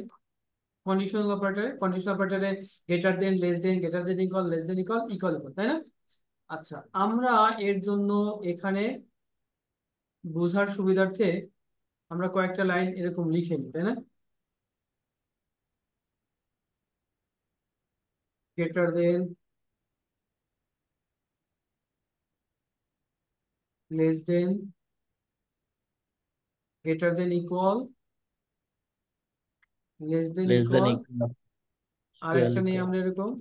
কন্ডিশনাল অপারেটরে। কন্ডিশনাল অপারেটরে greater than, less than, greater than equal, less than equal, equal equal, তাই না? আচ্ছা, আমরা এর জন্য এখানে বোঝার সুবিধার্থে আমরা কয়েকটা লাইন এরকম লিখে নিই, তাই না? Greater than, less than, greater than equal, less than
less than
equal, আর একটা নেই
ইকুয়াল।
আমরা এরকম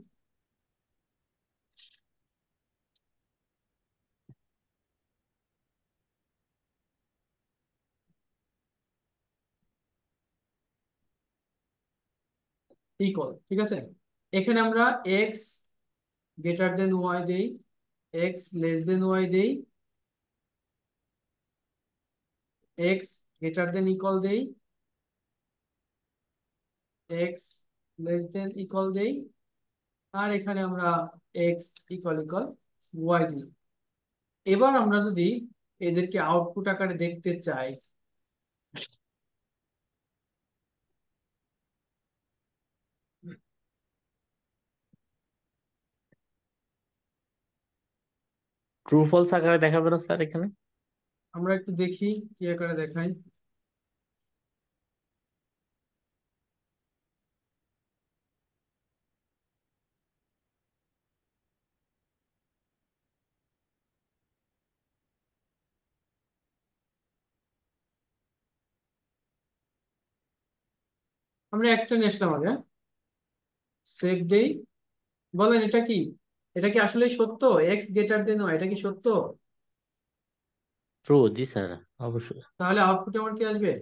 ইকুয়াল। ঠিক আছে? এখানে আমরা এক্স গ্রেটার দেন ওয়াই দেই, এক্স লেস দেন ওয়াই দেই, এক্স গ্রেটার দেন ইকুয়াল দেই, এক্স লেস দেন ইকুয়াল দেই, আর এখানে আমরা এক্স ইকুয়াল ইকুয়াল ওয়াই দিই। এবার আমরা যদি এদেরকে আউটপুট আকারে দেখতে চাই,
ট্রু ফলস আকারে দেখাবে না স্যার এখানে?
আমরা একটু দেখি কি আকারে দেখাই। আমরা একটা নিয়ে আসলাম আগে, সেভ দেই। বলেন এটা কি, এটা কি আসলে সত্য? এক্স গ্রেটার দেন ওয়াই, এটা কি সত্য?
ট্রু, জি স্যার, অবশ্যই।
তাহলে আউটপুটে আমার কি আসবে?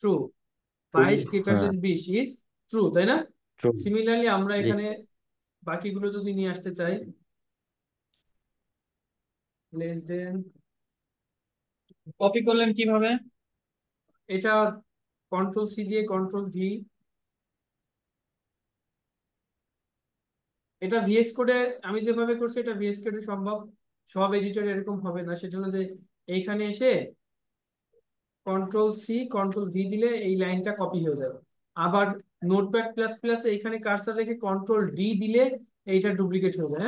ট্রু।
ট্রু,
22 গ্রেটার
হ্যাঁ,
দেন 20 ইজ ট্রু, তাই না?
ট্রু,
সিমিলারলি আমরা
জি।
এখানে বাকিগুলো যদি নিয়ে আসতে চাই, লেস দেন,
কপি করলেন কিভাবে?
এটা কন্ট্রোল সি দিয়ে কন্ট্রোল ভি। এটা ভিএস কোডে আমি যেভাবে করছি এটা ভিএস কোডে সম্ভব, সব এডিটর এরকম হবে না, সেজন্য যে এইখানে এসে কন্ট্রোল সি কন্ট্রোল ভি দিলে এই লাইনটা কপি হয়ে যাবে। আবার নোটপ্যাড প্লাস প্লাস এইখানে কার্সর রেখে কন্ট্রোল ডি দিলে এইটা ডুপ্লিকেট হয়ে যায়।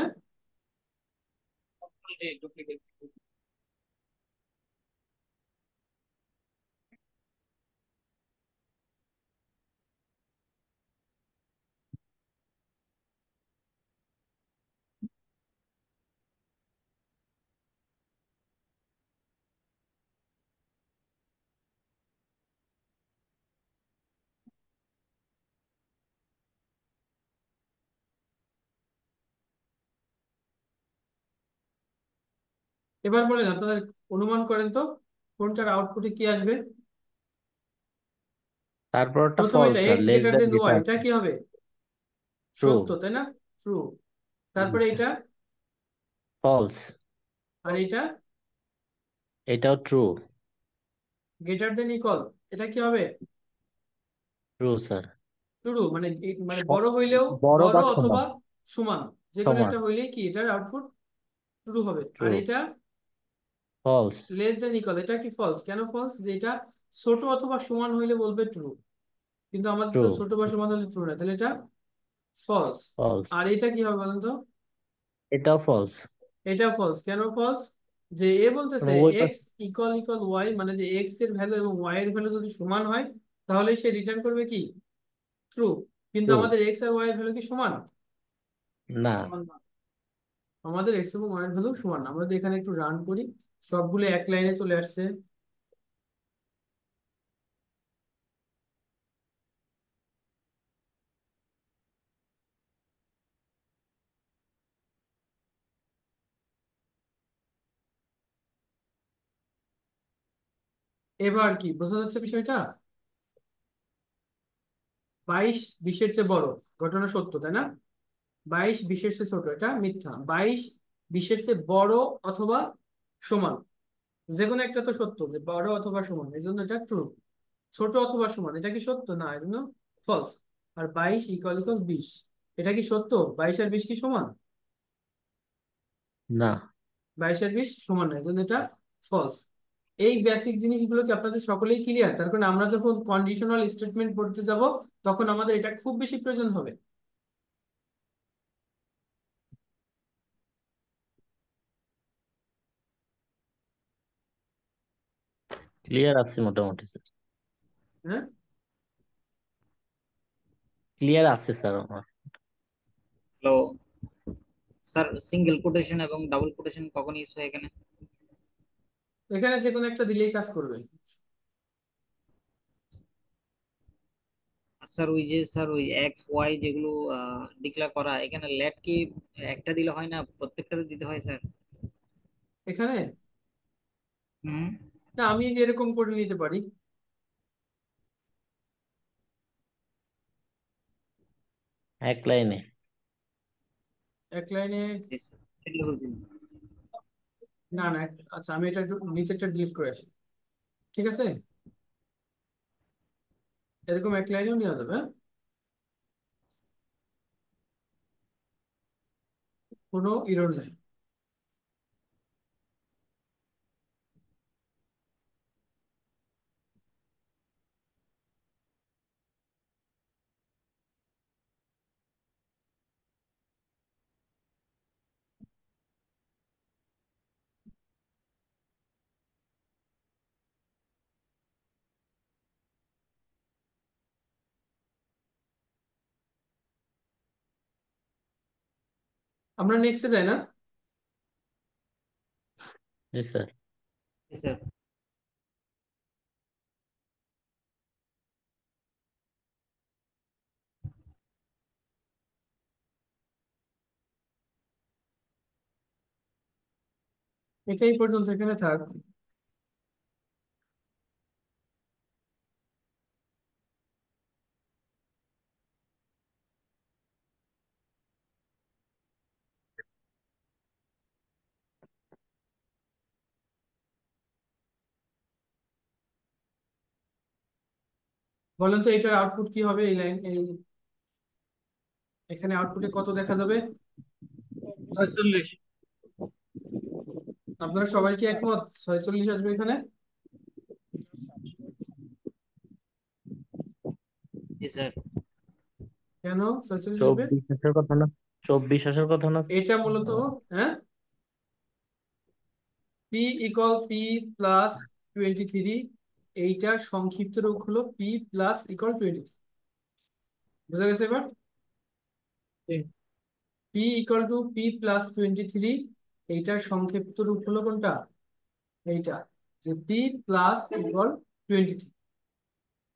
হ্যাঁ,
ডুপ্লিকেট।
এবার বলেন আপনাদের, অনুমান করেন তো কোনটার আউটপুটে কি আসবে।
তারপরটা
প্রথম
ফলস
এটা
sir,
x
less
greater
than
than
যেটা
ওয়াই, এটা
আছে।
কি হবে?
ট্রু,
সত্য, তাই না? ট্রু। তারপরে এটা,
ফলস,
আর এটা
এটাও ট্রু।
গ্রেটার দেন ইকুয়াল, এটা কি হবে?
True sir.
ট্রু। মানে মানে বড় হইলেও,
বড়
বড়
বা
অথবা
সমান।
সমান, যে কোনো
সমান,
একটা হইলেই কি এটার আউটপুট ট্রু হবে।
ট্রু।
আর এটা
ফলস,
লেস দেন ইকুয়াল, এটা কি ফলস? কেন ফলস? যে এটা ছোট অথবা সমান হইলে বলবে ট্রু, কিন্তু আমাদের
ট্রু,
তো ছোট বা সমান হলে ট্রু না, তাহলে এটা ফলস।
ফলস,
আর এটা কি হবে বলেন তো?
এটাও ফলস।
এটা ফলস। কেন ফলস? যে এ বলতেছে
উভয়
এক্স
পাশে
ইকুয়াল ইকুয়াল ওয়াই, মানে যে এক্স এর ভ্যালু এবং ওয়াই এর ভ্যালু যদি সমান হয় তাহলে সে রিটার্ন করবে কি? ট্রু। কিন্তু
ট্রু।
আমাদের এক্স আর ওয়াই এর ভ্যালু কি সমান?
না।
আমাদের এক্স এবং ওয়াই এর ভ্যালু সমান না। আমরা যদি এখানে একটু রান করি, সবগুলো এক লাইনে চলে আসছে। এবার কি বোঝা যাচ্ছে বিষয়টা? 22 20-এর চেয়ে বড়, ঘটনা সত্য, তাই না? 22 20-এর চেয়ে ছোট, এটা মিথ্যা। 22 20-এর চেয়ে বড় অথবা সমান, যে কোনো একটা তো সত্য, যে বড় অথবা সমান, এই জন্য এটা ট্রু। ছোট অথবা সমান, এটা কি সত্য? না, এই জন্য ফলস। আর 22 ইকুয়াল ইকুয়াল 20, এটা কি সত্য? 22 আর 20 কি সমান?
না।
22 আর 20 সমান না, এই জন্য এটা ফলস। এই বেসিক জিনিসগুলো কি আপনাদের সকলেই ক্লিয়ার? তার কারণে আমরা যখন কন্ডিশনাল স্টেটমেন্ট পড়তে যাব তখন আমাদের এটা খুব বেশি প্রয়োজন হবে।
ক্লিয়ার আছে মোটামুটি স্যার।
হ্যাঁ,
ক্লিয়ার আছে স্যার আমার।
হ্যালো স্যার, সিঙ্গেল কোটেশন এবং ডাবল কোটেশন কখন ইউজ হয় এখানে?
এখানে যে কোনো একটা দিলেই কাজ করবে।
আর স্যার ওই যে স্যার ওই এক্স ওয়াই যেগুলো ডিক্লেয়ার করা, এখানে লেট কি একটা দিলে হয় না, প্রত্যেকটাতে দিতে হয় স্যার?
এখানে
হুম।
না, আমি এরকম করে নিতে পারি।
এক লাইনে।
এক লাইনে,
জি স্যার, সেটাই বলছিলাম।
না না, আচ্ছা আমি এটা একটু নিচেরটা ডিলিট করে আসি, ঠিক আছে? এরকম এক লাইনেও নেওয়া যাবে, হ্যাঁ? কোনো ইরর নেই। আমরা নেক্সটে যাই না?
জি স্যার।
স্যার
এটাই পর্যন্ত এখানে থাক। বলেন তো এটার আউটপুট কি হবে? এই লাইন এখানে আউটপুটে কত দেখা যাবে?
46।
আপনারা সবাই কি একমত 46 আসবে এখানে?
জি স্যার
কেন 46 আসবে?
24 আসার কথা না? 24 আসার কথা না?
এটা মূলত, হ্যাঁ, পি ইকুয়াল পি প্লাস 23, এইটার সংক্ষিপ্ত রূপ হলো পি প্লাস ইকুয়াল 23। বুঝা গেছে এবার? P equal to P plus 23, এইটার সংক্ষিপ্ত রূপ হলো কোনটা? এইটা, যে পি প্লাস ইকুয়াল 23।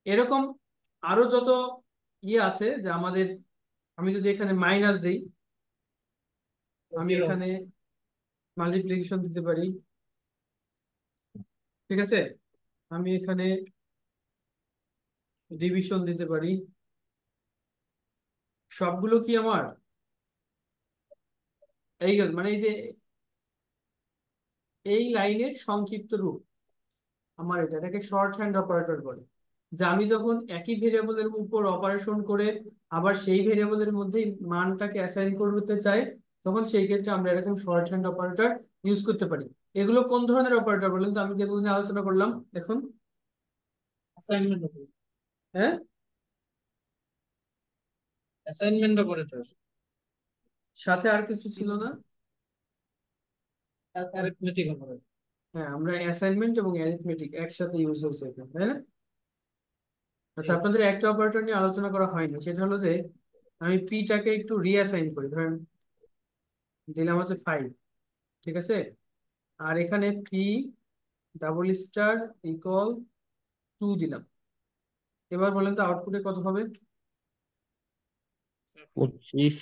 এরকম আরো যত ইয়ে আছে যে আমাদের, আমি যদি এখানে মাইনাস দিই, আমি
Zero.
এখানে মাল্টিপ্লিকেশন দিতে পারি, ঠিক আছে, আমি এখানে ডিভিশন দিতে পারি, সবগুলো কি আমার এই মানে এই যে এই লাইনের সংক্ষিপ্ত রূপ আমার এটাকে শর্ট হ্যান্ড অপারেটর বলে। যে আমি যখন একই ভেরিয়েবলের উপর অপারেশন করে আবার সেই ভেরিয়েবলের মধ্যেই মানটাকে অ্যাসাইন করতে চাই, তখন সেই ক্ষেত্রে আমরা এরকম শর্ট হ্যান্ড অপারেটর ইউজ করতে পারি। এগুলো কোন ধরনের অপারেটর বলেন তো, আমি যেগুলো নিয়ে আলোচনা করলাম এখন?
অ্যাসাইনমেন্ট
হ্যাঁ,
অপারেটর,
সাথে আর কিছু ছিল না?
Arithmetic operator.
হ্যাঁ, আমরা অ্যাসাইনমেন্ট এবং অ্যারিথমেটিক একসাথে ইউজ হচ্ছে এখানে, তাই না? আচ্ছা, আপনাদের একটা অপারেটর নিয়ে আলোচনা করা হয়নি, সেটা হলো যে আমি পিটাকে একটু রিঅ্যাসাইন করি। ধরেন দিলাম হচ্ছে 5, ঠিক আছে, আর এখানে পি ডাবল স্টার ইকুয়াল 2 দিলাম। এবার বলেন তো আউটপুটে কত হবে?
25।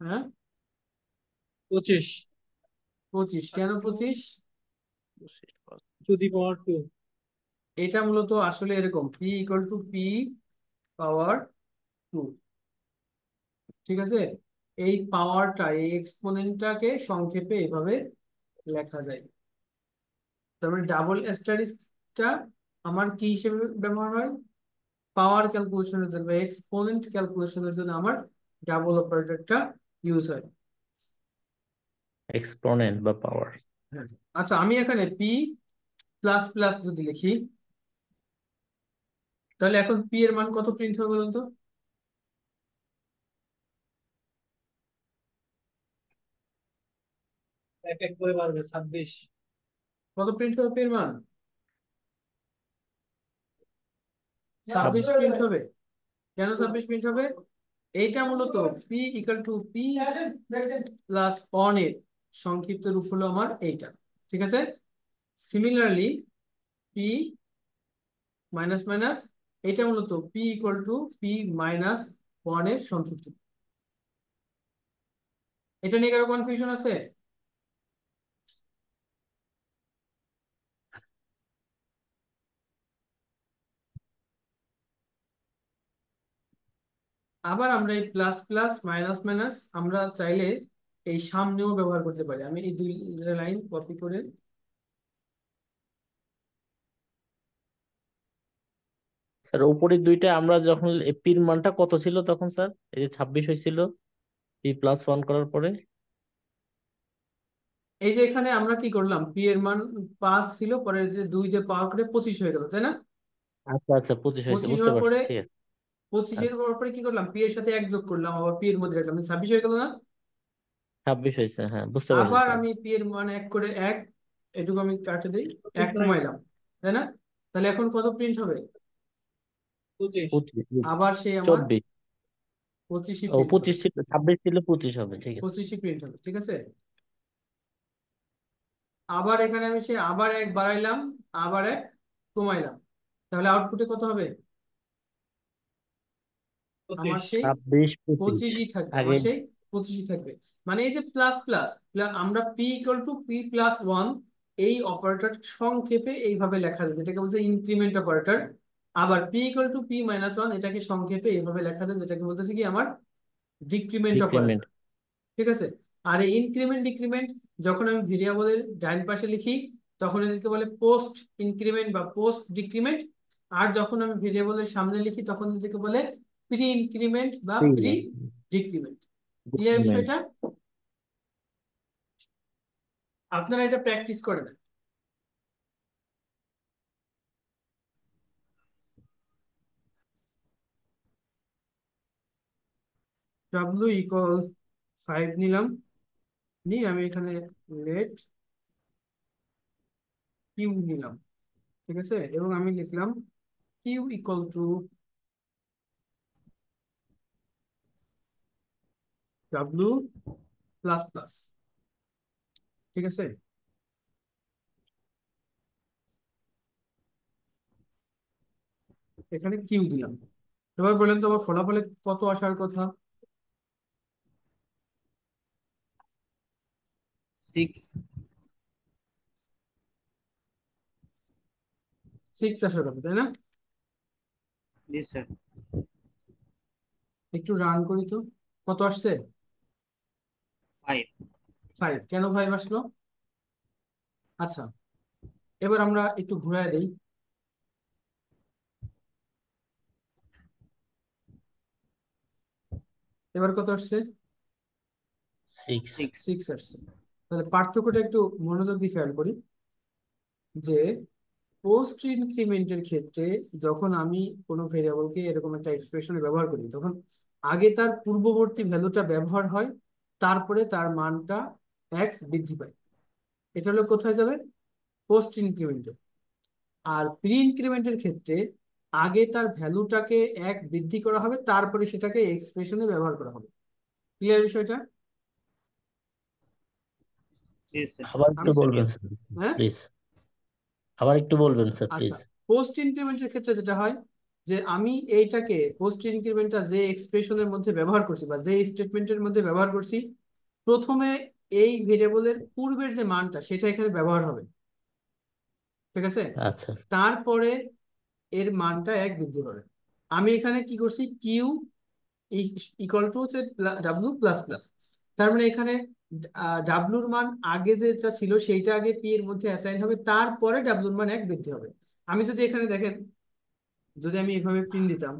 হ্যাঁ,
25
25। কেন 25?
টু দি পাওয়ার 2।
এটা মূলত আসলে এরকম, পি ইকুয়াল টু পি পাওয়ার 2, ঠিক আছে। এই পাওয়ারটা, এই এক্সপোনেন্টটাকে সংক্ষেপে এভাবে লেখা যায়। তার মানে ডাবল অ্যাস্টারিস্কটা আমার কি হিসেবে ব্যবহার হয়? পাওয়ার ক্যালকুলেশনের জন্য, এক্সপোনেন্ট ক্যালকুলেশনের জন্য আমার ডাবল অপারেটরটা ইউজ হয়।
এক্সপোনেন্ট বা পাওয়ার।
হ্যাঁ। আচ্ছা, আমি এখানে পি প্লাস প্লাস যদি লিখি, তাহলে এখন পি এর মান কত প্রিন্ট হবে বলুন তো?
এক এক করে বাড়বে 26।
কত প্রিন্ট হবে পি এর মান? 26
26।
প্রিন্ট হবে। কেন 26 প্রিন্ট হবে? এইটা মূলত P equal to P plus on এর সংক্ষিপ্ত রূপ হলো আমার এইটা, ঠিক আছে। সিমিলারলি পি মাইনাস মাইনাস, এটা মূলত P equal to P minus 1 এর সংক্ষিপ্ত। এটা নিয়ে কারো কনফিউশন আছে? আবার আমরা এই প্লাস প্লাস মাইনাস মাইনাস আমরা চাইলে এই সামনেও ব্যবহার করতে পারি। আমি এই দুই লাইন কপি করে,
স্যার উপরের দুইটা আমরা যখন পির মানটা কত ছিল তখন স্যার? এই যে 26 হয়েছিল P+1 করার পরে।
এই যে এখানে আমরা কি করলাম, পি এর মান 5 ছিল, পরে যে 2 দিয়ে পাওয়ার করে 25 হয়ে গেল, তাই না?
আচ্ছা আচ্ছা, 25 হয়েছে,
25
বুঝতে
হওয়ার
পারছি,
পরে,
ঠিক আছে।
25 এর
আচ্ছা,
পরে কি করলাম, পি এর সাথে 1 যোগ করলাম, আবার পি এর মধ্যে রাখলাম, 26 হয়ে গেল না?
26 হয়েছে, হ্যাঁ বুঝতে পারছি
আবার
স্যার।
আমি পি এর মান 1 করে 1, এটুকু আমি কাটে দিই, 1 কমাইলাম, তাই না? তাহলে এখন কত প্রিন্ট হবে?
25।
25,
আবার সেই আমার
24।
25ই
ও
প্রিন্ট
25
হবে,
ছিল, 26 ছিল, 25 হবে, ঠিক আছে।
25ই প্রিন্ট হবে, ঠিক আছে। আবার এখানে আমি আবার এক বাড়াইলাম, আবার এক কমাইলাম, তাহলে আউটপুটে কত হবে? আমার
25।
সেই
26 25
25ই থাকবে,
আগে।
আমার সেই 25ই থাকবে। মানে এই যে প্লাস প্লাস, আমরা P equal to P plus one, এই অপারেটর সংক্ষেপে এইভাবে লেখা যায়, যেটাকে বলছে ইনক্রিমেন্ট অপারেটর। আবার P equal to P minus one, এটাকে সংক্ষেপে এইভাবে লেখা যায়, যেটাকে বলতেছে কি আমার ডিক্রিমেন্ট
ডিক্রিমেন্ট।
অপারেটর, ঠিক আছে। আর এই ইনক্রিমেন্ট ডিক্রিমেন্ট যখন আমি ভেরিয়েবলের ডান পাশে লিখি, তখন এদেরকে বলে পোস্ট ইনক্রিমেন্ট বা পোস্ট ডিক্রিমেন্ট। আর যখন আমি ভেরিয়েবলের সামনে লিখি, তখন এদেরকে বলে প্রি ইনক্রিমেন্ট বা প্রি ডিক্রিমেন্ট। Clear
decrement.
বিষয়টা? আপনারা এটা প্র্যাকটিস করে নেন। ডাব্লু ইকুয়াল 5 নিলাম, নিয়ে আমি এখানে লেট কিউ নিলাম, ঠিক আছে। এবং আমি লিখলাম কিউ ইকুয়াল টু ডাব্লু প্লাস প্লাস, ঠিক আছে। এখানে কিউ দিলাম। এবার বলেন তো আমার ফলাফলে কত আসার কথা?
6।
6 আসার কথা, তাই না?
জি স্যার।
একটু রান করি তো, কত আসছে?
5।
5। কেন 5 আসলো? আচ্ছা, এবার আমরা একটু ঘুরায় দেই। এবার কত আসছে?
6।
6।
6 আসছে। তাহলে পার্থক্যটা একটু মনোযোগ দিয়ে খেয়াল করি, যে পোস্ট ইনক্রিমেন্টের ক্ষেত্রে যখন আমি কোনো ভেরিয়েবলকে এরকম একটা এক্সপ্রেশনে ব্যবহার করি, তখন আগে তার পূর্ববর্তী ভ্যালুটা ব্যবহার হয়, তারপরে তার মানটা 1 বৃদ্ধি পায়। এটা হলো কোথায় যাবে? পোস্ট ইনক্রিমেন্টে। আর প্রি ইনক্রিমেন্টের ক্ষেত্রে আগে তার ভ্যালুটাকে 1 বৃদ্ধি করা হবে, তারপরে সেটাকে এক্সপ্রেশনে ব্যবহার করা হবে। ক্লিয়ার বিষয়টা?
জি স্যার।
আবার একটু
আমি
বলবেন স্যার,
হ্যাঁ,
প্লিজ। আবার একটু বলবেন স্যার,
আচ্ছা।
প্লিজ।
পোস্ট ইনক্রিমেন্টের ক্ষেত্রে যেটা হয়, যে আমি এইটাকে পোস্ট ইনক্রিমেন্টটা যে এক্সপ্রেশনের মধ্যে ব্যবহার করছি বা যে স্টেটমেন্টের মধ্যে ব্যবহার করছি, প্রথমে এই ভেরিয়েবলের পূর্বের যে মানটা সেটা এখানে ব্যবহার হবে, ঠিক আছে।
আচ্ছা।
তারপরে এর মানটা 1 বৃদ্ধি পাবে। আমি এখানে কি করছি, কিউ ইকুয়াল টু হচ্ছে ডাব্লু প্লাস প্লাস। তার মানে এখানে ডাব্লুর মান আগে যেটা ছিল সেইটা আগে পি এর মধ্যে অ্যাসাইন হবে, তারপরে ডাব্লুর মান 1 বৃদ্ধি হবে। আমি যদি এখানে দেখেন, যদি আমি এভাবে প্রিন্ট দিতাম,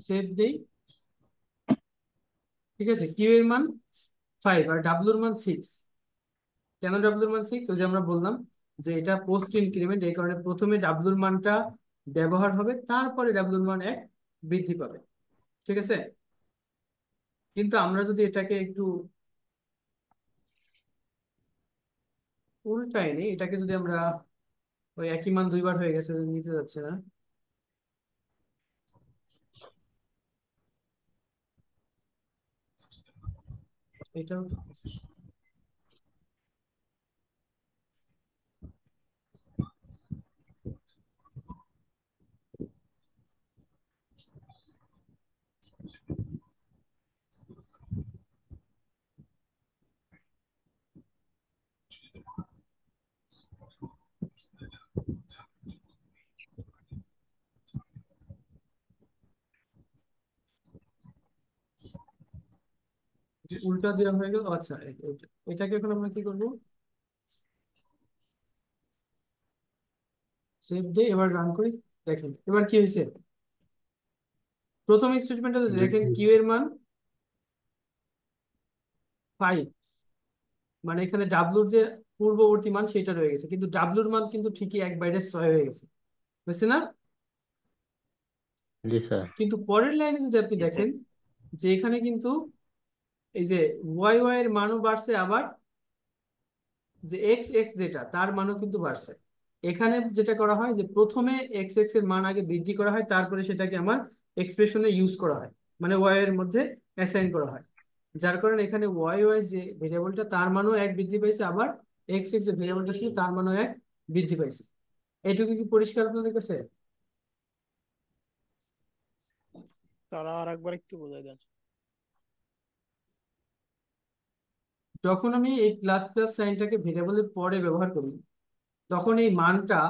সেভ দেই, ঠিক আছে। কিউ এর মান 5 আর ডাব্লুর মান 6। কেন ডাব্লুর মান 6? ওই যে আমরা বললাম যে এটা পোস্ট ইনক্রিমেন্ট, এই কারণে প্রথমে ডাব্লুর মানটা ব্যবহার হবে, তারপরে ডাব্লুর মান 1 বৃদ্ধি পাবে, ঠিক আছে। কিন্তু আমরা যদি এটাকে একটু উল্টাই নিই, এটাকে যদি আমরা ওই একই মান 2 বার হয়ে গেছে, নিতে যাচ্ছে না, এটাও উল্টা দেওয়া হয়ে গেল। আচ্ছা, এটাকে এখন আমরা কি করব? সেভ দিয়ে এবার রান করি, দেখেন এবার কি হয়েছে। প্রথম স্টেটমেন্টে দেখেন কিউ এর মান 5, মানে এখানে ডাব্লুর যে পূর্ববর্তী মান সেটা রয়ে গেছে, কিন্তু ডাব্লুর মান কিন্তু ঠিকই 1/6 হয়ে গেছে। হয়েছে না?
জি স্যার।
কিন্তু পরের লাইনে যদি আপনি
জি স্যার।
দেখেন যে এখানে কিন্তু এই যে ওয়াই ওয়াই এর মানও বাড়ছে, আবার যে এক্স এক্স যেটা তার মানও কিন্তু বাড়ছে। এখানে যেটা করা হয় যে প্রথমে এক্স এক্স এর মান আগে বৃদ্ধি করা হয়, তারপরে সেটাকে আমার এক্সপ্রেশনে ইউজ করা হয়, মানে ওয়াই এর মধ্যে অ্যাসাইন করা হয়। যার কারণে এখানে ওয়াই ওয়াই যে ভেরিয়েবলটা তার মানও এক বৃদ্ধি পাইছে, আবার এক্স এক্স যে ভেরিয়েবলটা ছিল তার মানও এক বৃদ্ধি পাইছে। এটুকু কি পরিষ্কার আপনাদের কাছে?
তারা আর একবার একটু বোঝাই দেন।
যখন আমি এই প্লাস প্লাস সাইনটাকে ভেরিয়েবলের পরে ব্যবহার করি, তখন এই মানটা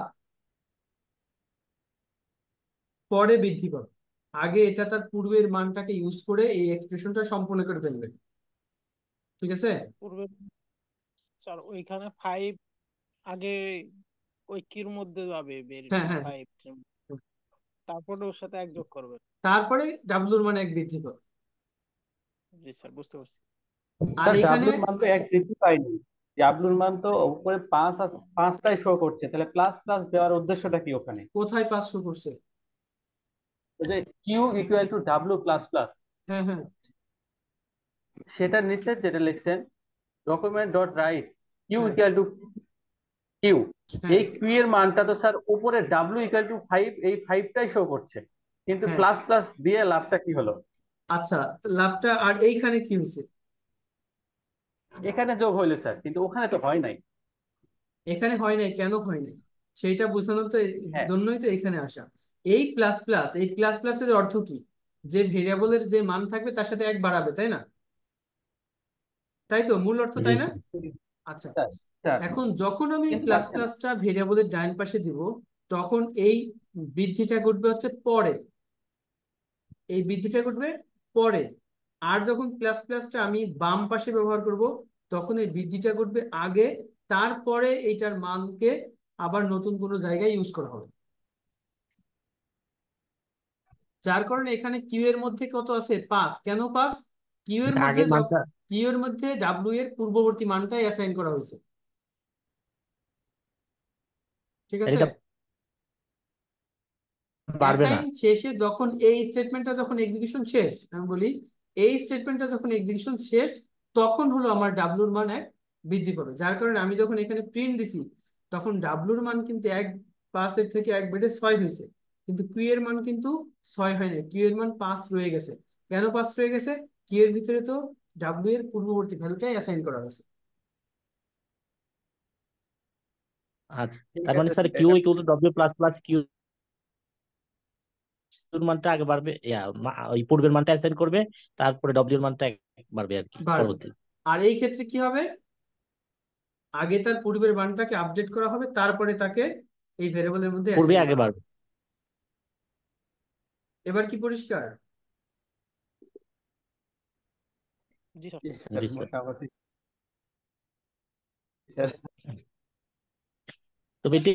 পরে বৃদ্ধি পাবে। আগে এটা তার পূর্বের মানটাকে ইউজ করে এই এক্সপ্রেশনটা সম্পূর্ণ করে ফেলবে। ঠিক আছে?
পূর্বে স্যার ওইখানে 5 আগে ওই কির মধ্যে যাবে
হ্যাঁ হ্যাঁ
5, তারপরে ওর সাথে এক যোগ করবে।
তারপরে ডাব্লুর মান এক বৃদ্ধি পাবে।
জি স্যার, বুঝতে পারছি।
আর
স্যার
এখানে
ডাব্লুর মান তো এক বৃদ্ধি পাইনি, ডাব্লুর মান তো উপরে 5 আছে, 5টাই শো করছে, তাহলে প্লাস প্লাস দেওয়ার উদ্দেশ্যটা কি ওখানে?
কোথায় 500 করছে?
ওই যে কিউ ইকুয়াল টু ডাব্লু প্লাস প্লাস,
হ্যাঁ হ্যাঁ
সেটার নিচে যেটা লিখছেন ডকুমেন্ট ডট রাইট কিউ
হ্যাঁ
ইকুয়াল টু কিউ,
হ্যাঁ
এই কিউ এর মানটা তো স্যার উপরে ডাব্লু ইকুয়াল টু 5, এই 5টাই শো করছে, কিন্তু
হ্যাঁ।
প্লাস প্লাস দিয়ে লাভটা কি হলো?
আচ্ছা, তো লাভটা আর এইখানে কি হয়েছে?
এখানে যোগ হইলো স্যার, কিন্তু ওখানে তো হয় নাই।
এখানে হয় নাই, কেন হয় নাই সেইটা বোঝানোর তো
হ্যাঁ,
জন্যই তো এখানে আসা। এই প্লাস প্লাস, এই প্লাস প্লাসের অর্থ কি? যে ভেরিয়েবলের যে মান থাকবে তার সাথে এক বাড়াবে, তাই না? তাই তো মূল অর্থ,
জি
তাই না?
স্যার।
আচ্ছা,
স্যার স্যার
এখন যখন আমি
কিন্তু
প্লাস
পাচ্ছেন না।
প্লাসটা ভেরিয়েবলের ডান পাশে দিব, তখন এই বৃদ্ধিটা ঘটবে হচ্ছে পরে, এই বৃদ্ধিটা ঘটবে পরে। আর যখন প্লাস প্লাসটা আমি বাম পাশে ব্যবহার করব, তখন এই বৃদ্ধিটা ঘটবে আগে, তারপরে এইটার মানকে আবার নতুন কোনো জায়গায় ইউজ করা হবে। যার কারণে এখানে কিউ এর মধ্যে কত আছে? 5। কেন 5? কিউ এর মধ্যে
আগের মানটা
কিউ এর মধ্যে ডাব্লিউ এর পূর্ববর্তী মানটাই অ্যাসাইন করা হয়েছে। ঠিক আছে?
এটা বাড়বে না।
অ্যাসাইন শেষে যখন এই স্টেটমেন্টটা যখন এক্সিকিউশন শেষ, আমি বলি এই স্টেটমেন্টটা যখন এক্সিকিউশন শেষ, তখন হলো আমার ডাব্লুর মান এক বৃদ্ধি পাবে। যার কারণে আমি যখন এখানে প্রিন্ট দিছি, তখন ডাব্লুর মান কিন্তু 5 এর থেকে 1 বেড়ে 6 হয়েছে, কিন্তু কিউ এর মান কিন্তু 6 হয় না, কিউ এর মান 5 রয়ে গেছে। কেন 5 রয়ে গেছে? কিউ এর ভিতরে তো ডাব্লু এর পূর্ববর্তী ভ্যালুটাই অ্যাসাইন করা হয়েছে।
আচ্ছা,
ঠিক
তার মানে
আছে
স্যার
স্যার,
কিউ
এটা
ইকুয়াল টু ডব্লিউ প্লাস প্লাস কিউ এর মানটা আগে বাড়বে, ওই পূর্বের মানটা অ্যাসাইন করবে, তারপরে ডব্লিউ এর মানটা বাড়বে আর কি
বাড়বে।
পরবর্তী।
আর এই ক্ষেত্রে কি হবে? আগে তার পূর্বের মানটাকে আপডেট করা হবে, তারপরে তাকে এই ভেরিয়েবলের মধ্যে
পূর্বে
অ্যাসাইন
আগে
করা হবে।
বাড়বে।
এবার কি পরিষ্কার?
জি স্যার।
জি স্যার,
জি স্যার।
মোটামুটি স্যার।
তবে এটি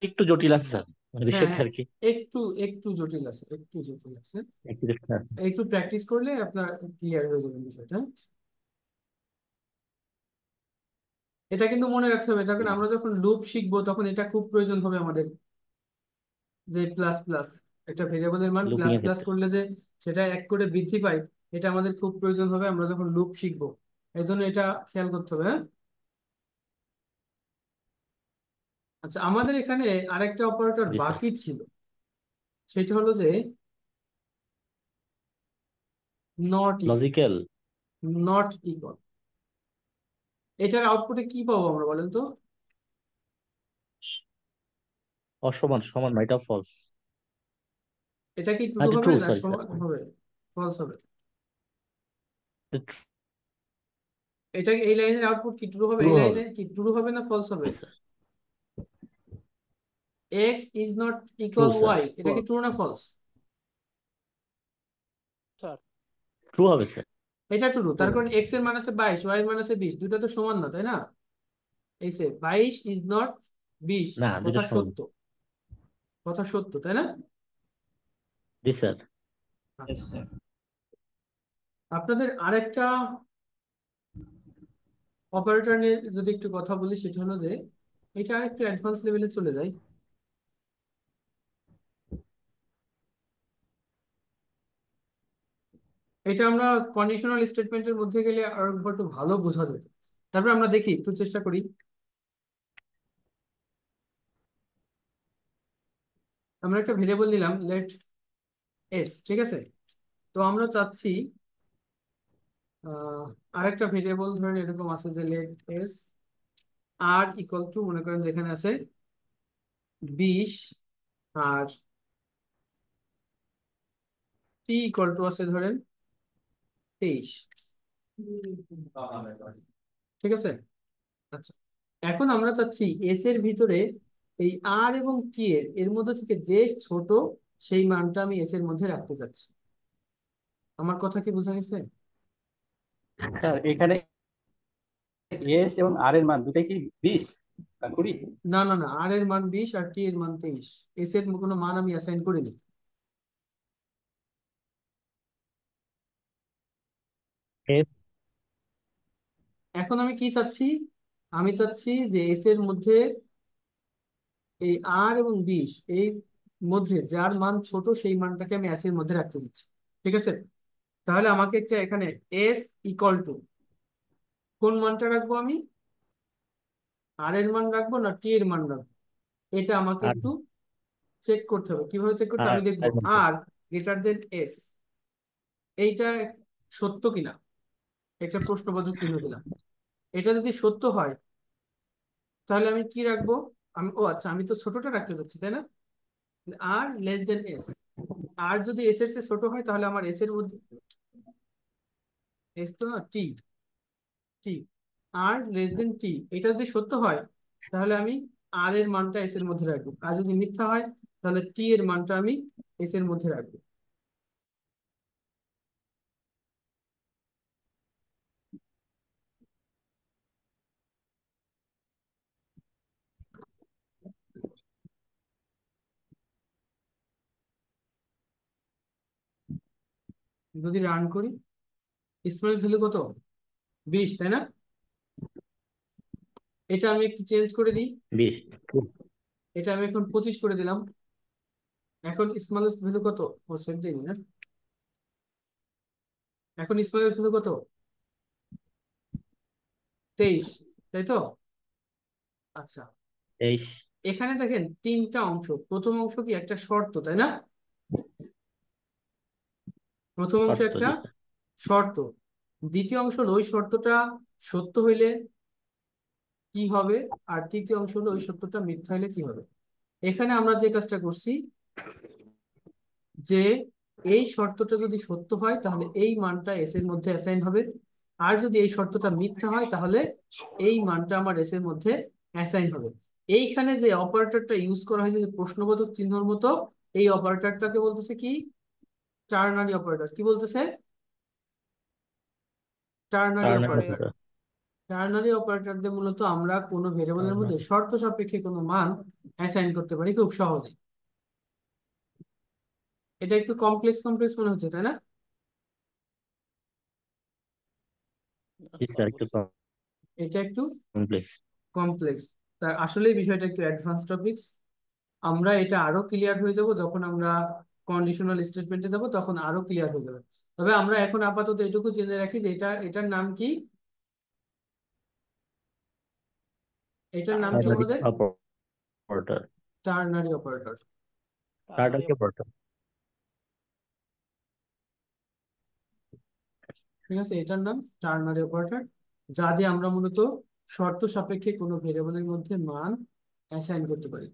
একটু জটিল আছে স্যার, মানে
হ্যাঁ
বিষয়টা
হ্যাঁ,
আর কি
একটু একটু জটিল আছে, একটু জটিল আছে।
একটু জটিল আছে।
একটু প্র্যাকটিস করলে আপনার ক্লিয়ার হয়ে যাবে বিষয়টা। এটা কিন্তু মনে রাখতে হবে, তখন আমরা যখন লুপ শিখবো তখন এটা খুব প্রয়োজন হবে আমাদের, যে প্লাস প্লাস একটা ভেরিয়েবলের মান
লুপিং
প্লাস
এর
প্লাস
ক্ষেত্রে।
করলে যে সেটা এক করে বৃদ্ধি পায়, এটা আমাদের খুব প্রয়োজন হবে আমরা যখন লুপ শিখবো। এই জন্য এটা খেয়াল করতে হবে, হ্যাঁ? আচ্ছা, আমাদের এখানে আরেকটা অপারেটর
জি স্যার।
বাকি ছিল, সেটা হলো যে not equal.
Logical
not equal, এটার আউটপুটে কি পাবো আমরা বলেন তো?
অসমান, সমান না, এটা ফলস।
এটা কি ট্রু
এটা
হবে
ট্রু,
না
সরি স্যার।
সমান হবে? ফলস হবে। এটা এই লাইনের আউটপুট কি ট্রু হবে?
ট্রু
এই
হবে।
লাইনের কি ট্রু হবে না ফলস হবে?
জি sir.
X is not
true
equal
sir.
Y, এটা কি ট্রু না ফলস?
স্যার
ট্রু হবে স্যার।
এটা ট্রু। তার কারণ এক্স এর মান আছে 22, ওয়াই এর মান আছে 20, দুটো তো সমান না, তাই না? এই সে 22 ইজ নট 20,
না, দুটো
কথা
সমান।
সত্য, কথা সত্য, তাই না?
জি স্যার।
Yes, sir.
আপনাদের আরেকটা অপারেটর নিয়ে যদি একটু কথা বলি, সেটা হলো যে এটা আরেকটু অ্যাডভান্স লেভেলে চলে যায়। এটা আমরা কন্ডিশনাল স্টেটমেন্টের মধ্যে গেলে আর একটু ভালো বোঝা যাবে। তারপরে আমরা দেখি, একটু চেষ্টা করি। আমরা একটা ভেরিয়েবল নিলাম লেট এস, ঠিক আছে। তো আমরা চাচ্ছি আরেকটা ভেরিয়েবল ধরেন এরকম আছে যে let S R equal to, মনে করেন যেখানে আছে 20 আর টি ইকুয়াল টু আছে ধরেন 23, ঠিক আছে। আচ্ছা, এখন আমরা চাচ্ছি এস এর ভিতরে এই আর এবং টি এর মধ্যে থেকে যে ছোট সেই মানটা আমি এস এর মধ্যে রাখতে চাচ্ছি। আমার কথা কি বোঝা গেছে?
স্যার এখানে এস এবং আর এর মান দুটাই কি 20 না 20?
না না না, আর এর মান 20 আর টি এর মান 23। এস এর কোনো মান আমি অ্যাসাইন করিনি।
এস
এখন আমি কি চাচ্ছি? আমি চাচ্ছি যে এস এর মধ্যে এই আর এবং 20 এই মধ্যে যার মান ছোট সেই মানটাকে আমি এস এর মধ্যে রাখতে দিচ্ছি, ঠিক আছে। তাহলে আমাকে একটা এখানে এস ইকুয়াল টু কোন মানটা রাখবো আমি? আর এর মান রাখবো না টি এর মান রাখবো? এটা আমাকে
আর
একটু চেক করতে হবে। কিভাবে চেক করতে হবে?
আর
আমি দেখবো আর গ্রেটার দেন এস, এইটা সত্য কিনা, একটা প্রশ্নবোধক চিহ্ন দিলাম। এটা যদি সত্য হয় তাহলে আমি কি রাখবো? আমি, ও আচ্ছা, আমি তো ছোটটা রাখতে চাচ্ছি, তাই না? আর লেস দেন এস, আর যদি এস এর চেয়ে ছোট হয় তাহলে আমার এস এর মধ্যে, এস তো না, টি, টি আর লেস দেন টি, এটা যদি সত্য হয় তাহলে আমি আর এর মানটা এস এর মধ্যে রাখবো, আর যদি মিথ্যা হয় তাহলে টি এর মানটা আমি এস এর মধ্যে রাখবো। যদি রান করি, স্মল ভ্যালু কত? 20, তাই না? এটা আমি একটু চেঞ্জ করে দিই,
20
এটা আমি এখন 25 করে দিলাম। এখন স্মলেস্ট ভ্যালু কত? ও সেভ দিই না, এখন স্মলেস্ট ভ্যালু কত? 23, তাই তো? আচ্ছা,
23
এখানে দেখেন তিনটা অংশ। প্রথম অংশ কি একটা শর্ত, তাই না? প্রথম অংশ
শর্ত,
একটা
জি স্যার।
শর্ত। দ্বিতীয় অংশ হলো ওই শর্তটা সত্য হইলে কি হবে, আর তৃতীয় অংশ হলো ওই সত্যটা মিথ্যা হইলে কি হবে। এখানে আমরা যে কাজটা করছি যে এই শর্তটা যদি সত্য হয় তাহলে এই মানটা এস এর মধ্যে অ্যাসাইন হবে, আর যদি এই শর্তটা মিথ্যা হয় তাহলে এই মানটা আমার এস এর মধ্যে অ্যাসাইন হবে। এইখানে যে অপারেটরটা ইউজ করা হয়েছে যে প্রশ্নবোধক চিহ্নর মতো, এই অপারেটরটাকে বলতেছে কি? Ternary operator. কি বলতেছে? Ternary
ternary
operator.
Operator.
Ternary operator দিয়ে মূলত আমরা কোনো ভেরিয়েবলের মধ্যে
টার্নারি
শর্ত সাপেক্ষে কোনো মান অ্যাসাইন করতে পারি খুব সহজে। এটা একটু কমপ্লেক্স কমপ্লেক্স মনে হচ্ছে, তাই না?
জি স্যার, একটু
এটা একটু
কমপ্লেক্স।
কমপ্লেক্স। তার আসলেই বিষয়টা একটু অ্যাডভান্স টপিকস। আমরা এটা আরো ক্লিয়ার হয়ে যাব যখন আমরা কন্ডিশনাল স্টেটমেন্টে যাব, তখন আরো ক্লিয়ার হয়ে যাবে। তবে আমরা এখন আপাতত এটুকু জেনে রাখি যে এটার নাম কি? এটার নাম কি
টার্নারি
আমাদের?
Operator.
Ternary operator.
Ternary operator.
ঠিক আছে, এটার নাম টার্নারি অপারেটর, যা দিয়ে আমরা মূলত শর্ত সাপেক্ষে কোনো ভেরিয়েবলের মধ্যে মান অ্যাসাইন করতে পারি।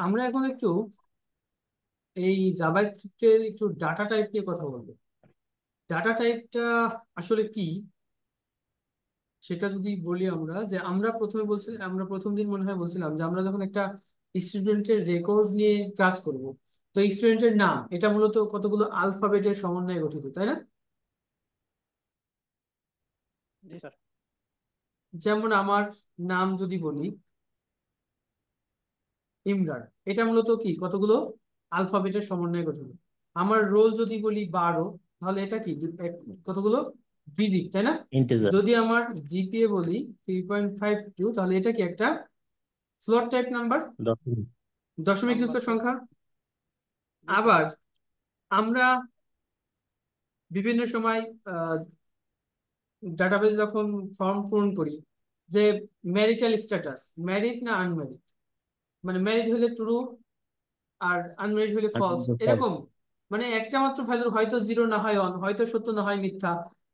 আমরা এখন একটু এই জাভাস্ক্রিপ্টের একটু ডাটা টাইপ নিয়ে কথা বলবো। ডাটা টাইপটা আসলে কি সেটা যদি বলি, আমরা যে আমরা প্রথমে বলছি, আমরা প্রথম দিন মনে হয় বলছিলাম যে আমরা যখন একটা স্টুডেন্টের রেকর্ড নিয়ে কাজ করব, তো স্টুডেন্টের নাম এটা মূলত কতগুলো আলফাবেটের সমন্বয়ে গঠিত, তাই না?
জি স্যার।
যেমন আমার নাম যদি বলি ইমরান, এটা মূলত কি কতগুলো আলফাবেটের সমন্বয়ে গঠিত। আমার রোল যদি বলি 12, তাহলে এটা কি কতগুলো ডিজিট, তাই না?
ইন্টিজার।
যদি আমার জিপিএ বলি 3.52, তাহলে এটা কি একটা ফ্লোট টাইপ নাম্বার, দশমিক যুক্ত সংখ্যা। আবার আমরা বিভিন্ন সময় ডাটাবেজ যখন ফর্ম পূরণ করি, যে ম্যারিটাল স্ট্যাটাস, ম্যারিড না আনম্যারিড, মানে ম্যারিড হলে ট্রু আর আনম্যারিড হলে ফলস, এরকম মানে একটা মাত্র ভ্যালু, হয়তো 0 না হয় অন, হয়তো সত্য না হয় মিথ্যা,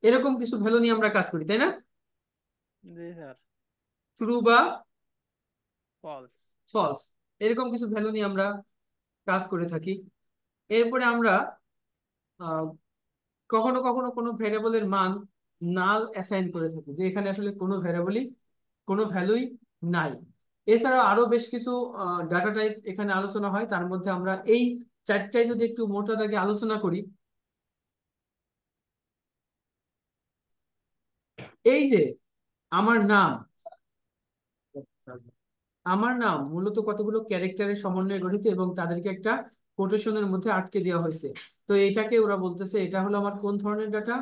এরকম কিছু ভ্যালু নিয়ে আমরা কাজ করি, তাই না?
জি স্যার।
ট্রু বা
ফলস।
ফলস, এরকম কিছু ভ্যালু নিয়ে আমরা কাজ করে থাকি। এরপরে আমরা আহ, কখনো কখনো কোনো ভ্যারিয়েবলের মান নাল অ্যাসাইন করে থাকি, যে এখানে আসলে কোনো ভ্যালুই নাই। এছাড়াও আরো বেশ কিছু ডাটা টাইপ এখানে আলোচনা হয়, তার মধ্যে আমরা এই চারটায় যদি একটু মোটা দাগে আলোচনা করি। এই যে আমার নাম, আমার নাম মূলত কতগুলো ক্যারেক্টারের সমন্বয়ে গঠিত এবং তাদেরকে একটা কোটেশনের মধ্যে আটকে দেওয়া হয়েছে। তো এটাকে ওরা বলতেছে এটা হলো আমার কোন ধরনের ডাটা?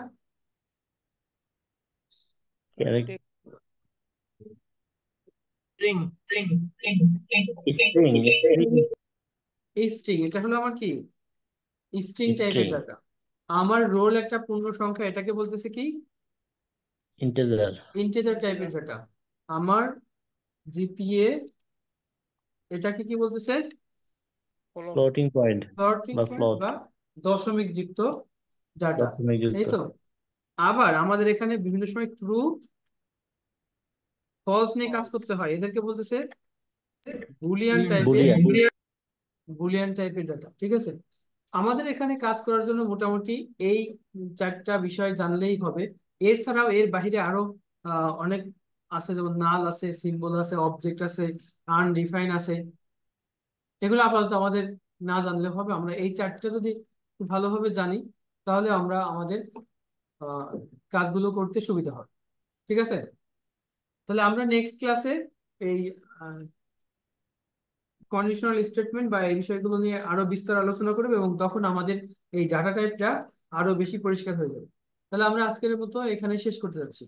এই স্ট্রিং, এটা হলো আমার কি স্ট্রিং টাইপের ডাটা। আমার রোল একটা পূর্ণ সংখ্যা, এটাকে বলতেছে কি
ইন্টিজার।
ইন্টিজার টাইপের ডাটা। আমার জিপিএ, এটাকে কি বলতেছে
ফ্লোটিং পয়েন্ট
ফ্লোটিং
বা
পয়েন্ট
ফ্লোট,
বা দশমিক যুক্ত ডাটা,
দশমিক যুক্ত।
এই তো। আবার আমাদের এখানে বিভিন্ন সময় ট্রু ফলস নিয়ে কাজ করতে হয়, এদেরকে বলতেছে বুলিয়ান
বুলিয়ান।
টাইপের ডাটা, ঠিক আছে? আমাদের এখানে কাজ করার জন্য মোটামুটি এই চারটা বিষয় জানলেই হবে। এছাড়াও এর বাইরে আরো অনেক আছে, যেমন নাল আছে, সিম্বল আছে, অবজেক্ট আছে, আনডিফাইন আছে। এগুলো আপাতত আমাদের না জানলে হবে, আমরা এই চারটা যদি খুব ভালোভাবে জানি তাহলে আমরা আমাদের আহ, কাজগুলো করতে সুবিধা হবে, ঠিক আছে? তাহলে আমরা নেক্সট ক্লাসে এই কন্ডিশনাল স্টেটমেন্ট বা এই বিষয়গুলো নিয়ে আরো বিস্তার আলোচনা করবে, এবং তখন আমাদের এই ডাটা টাইপটা আরো বেশি পরিষ্কার হয়ে যাবে। তাহলে আমরা আজকের মতো এখানে শেষ করতে যাচ্ছি।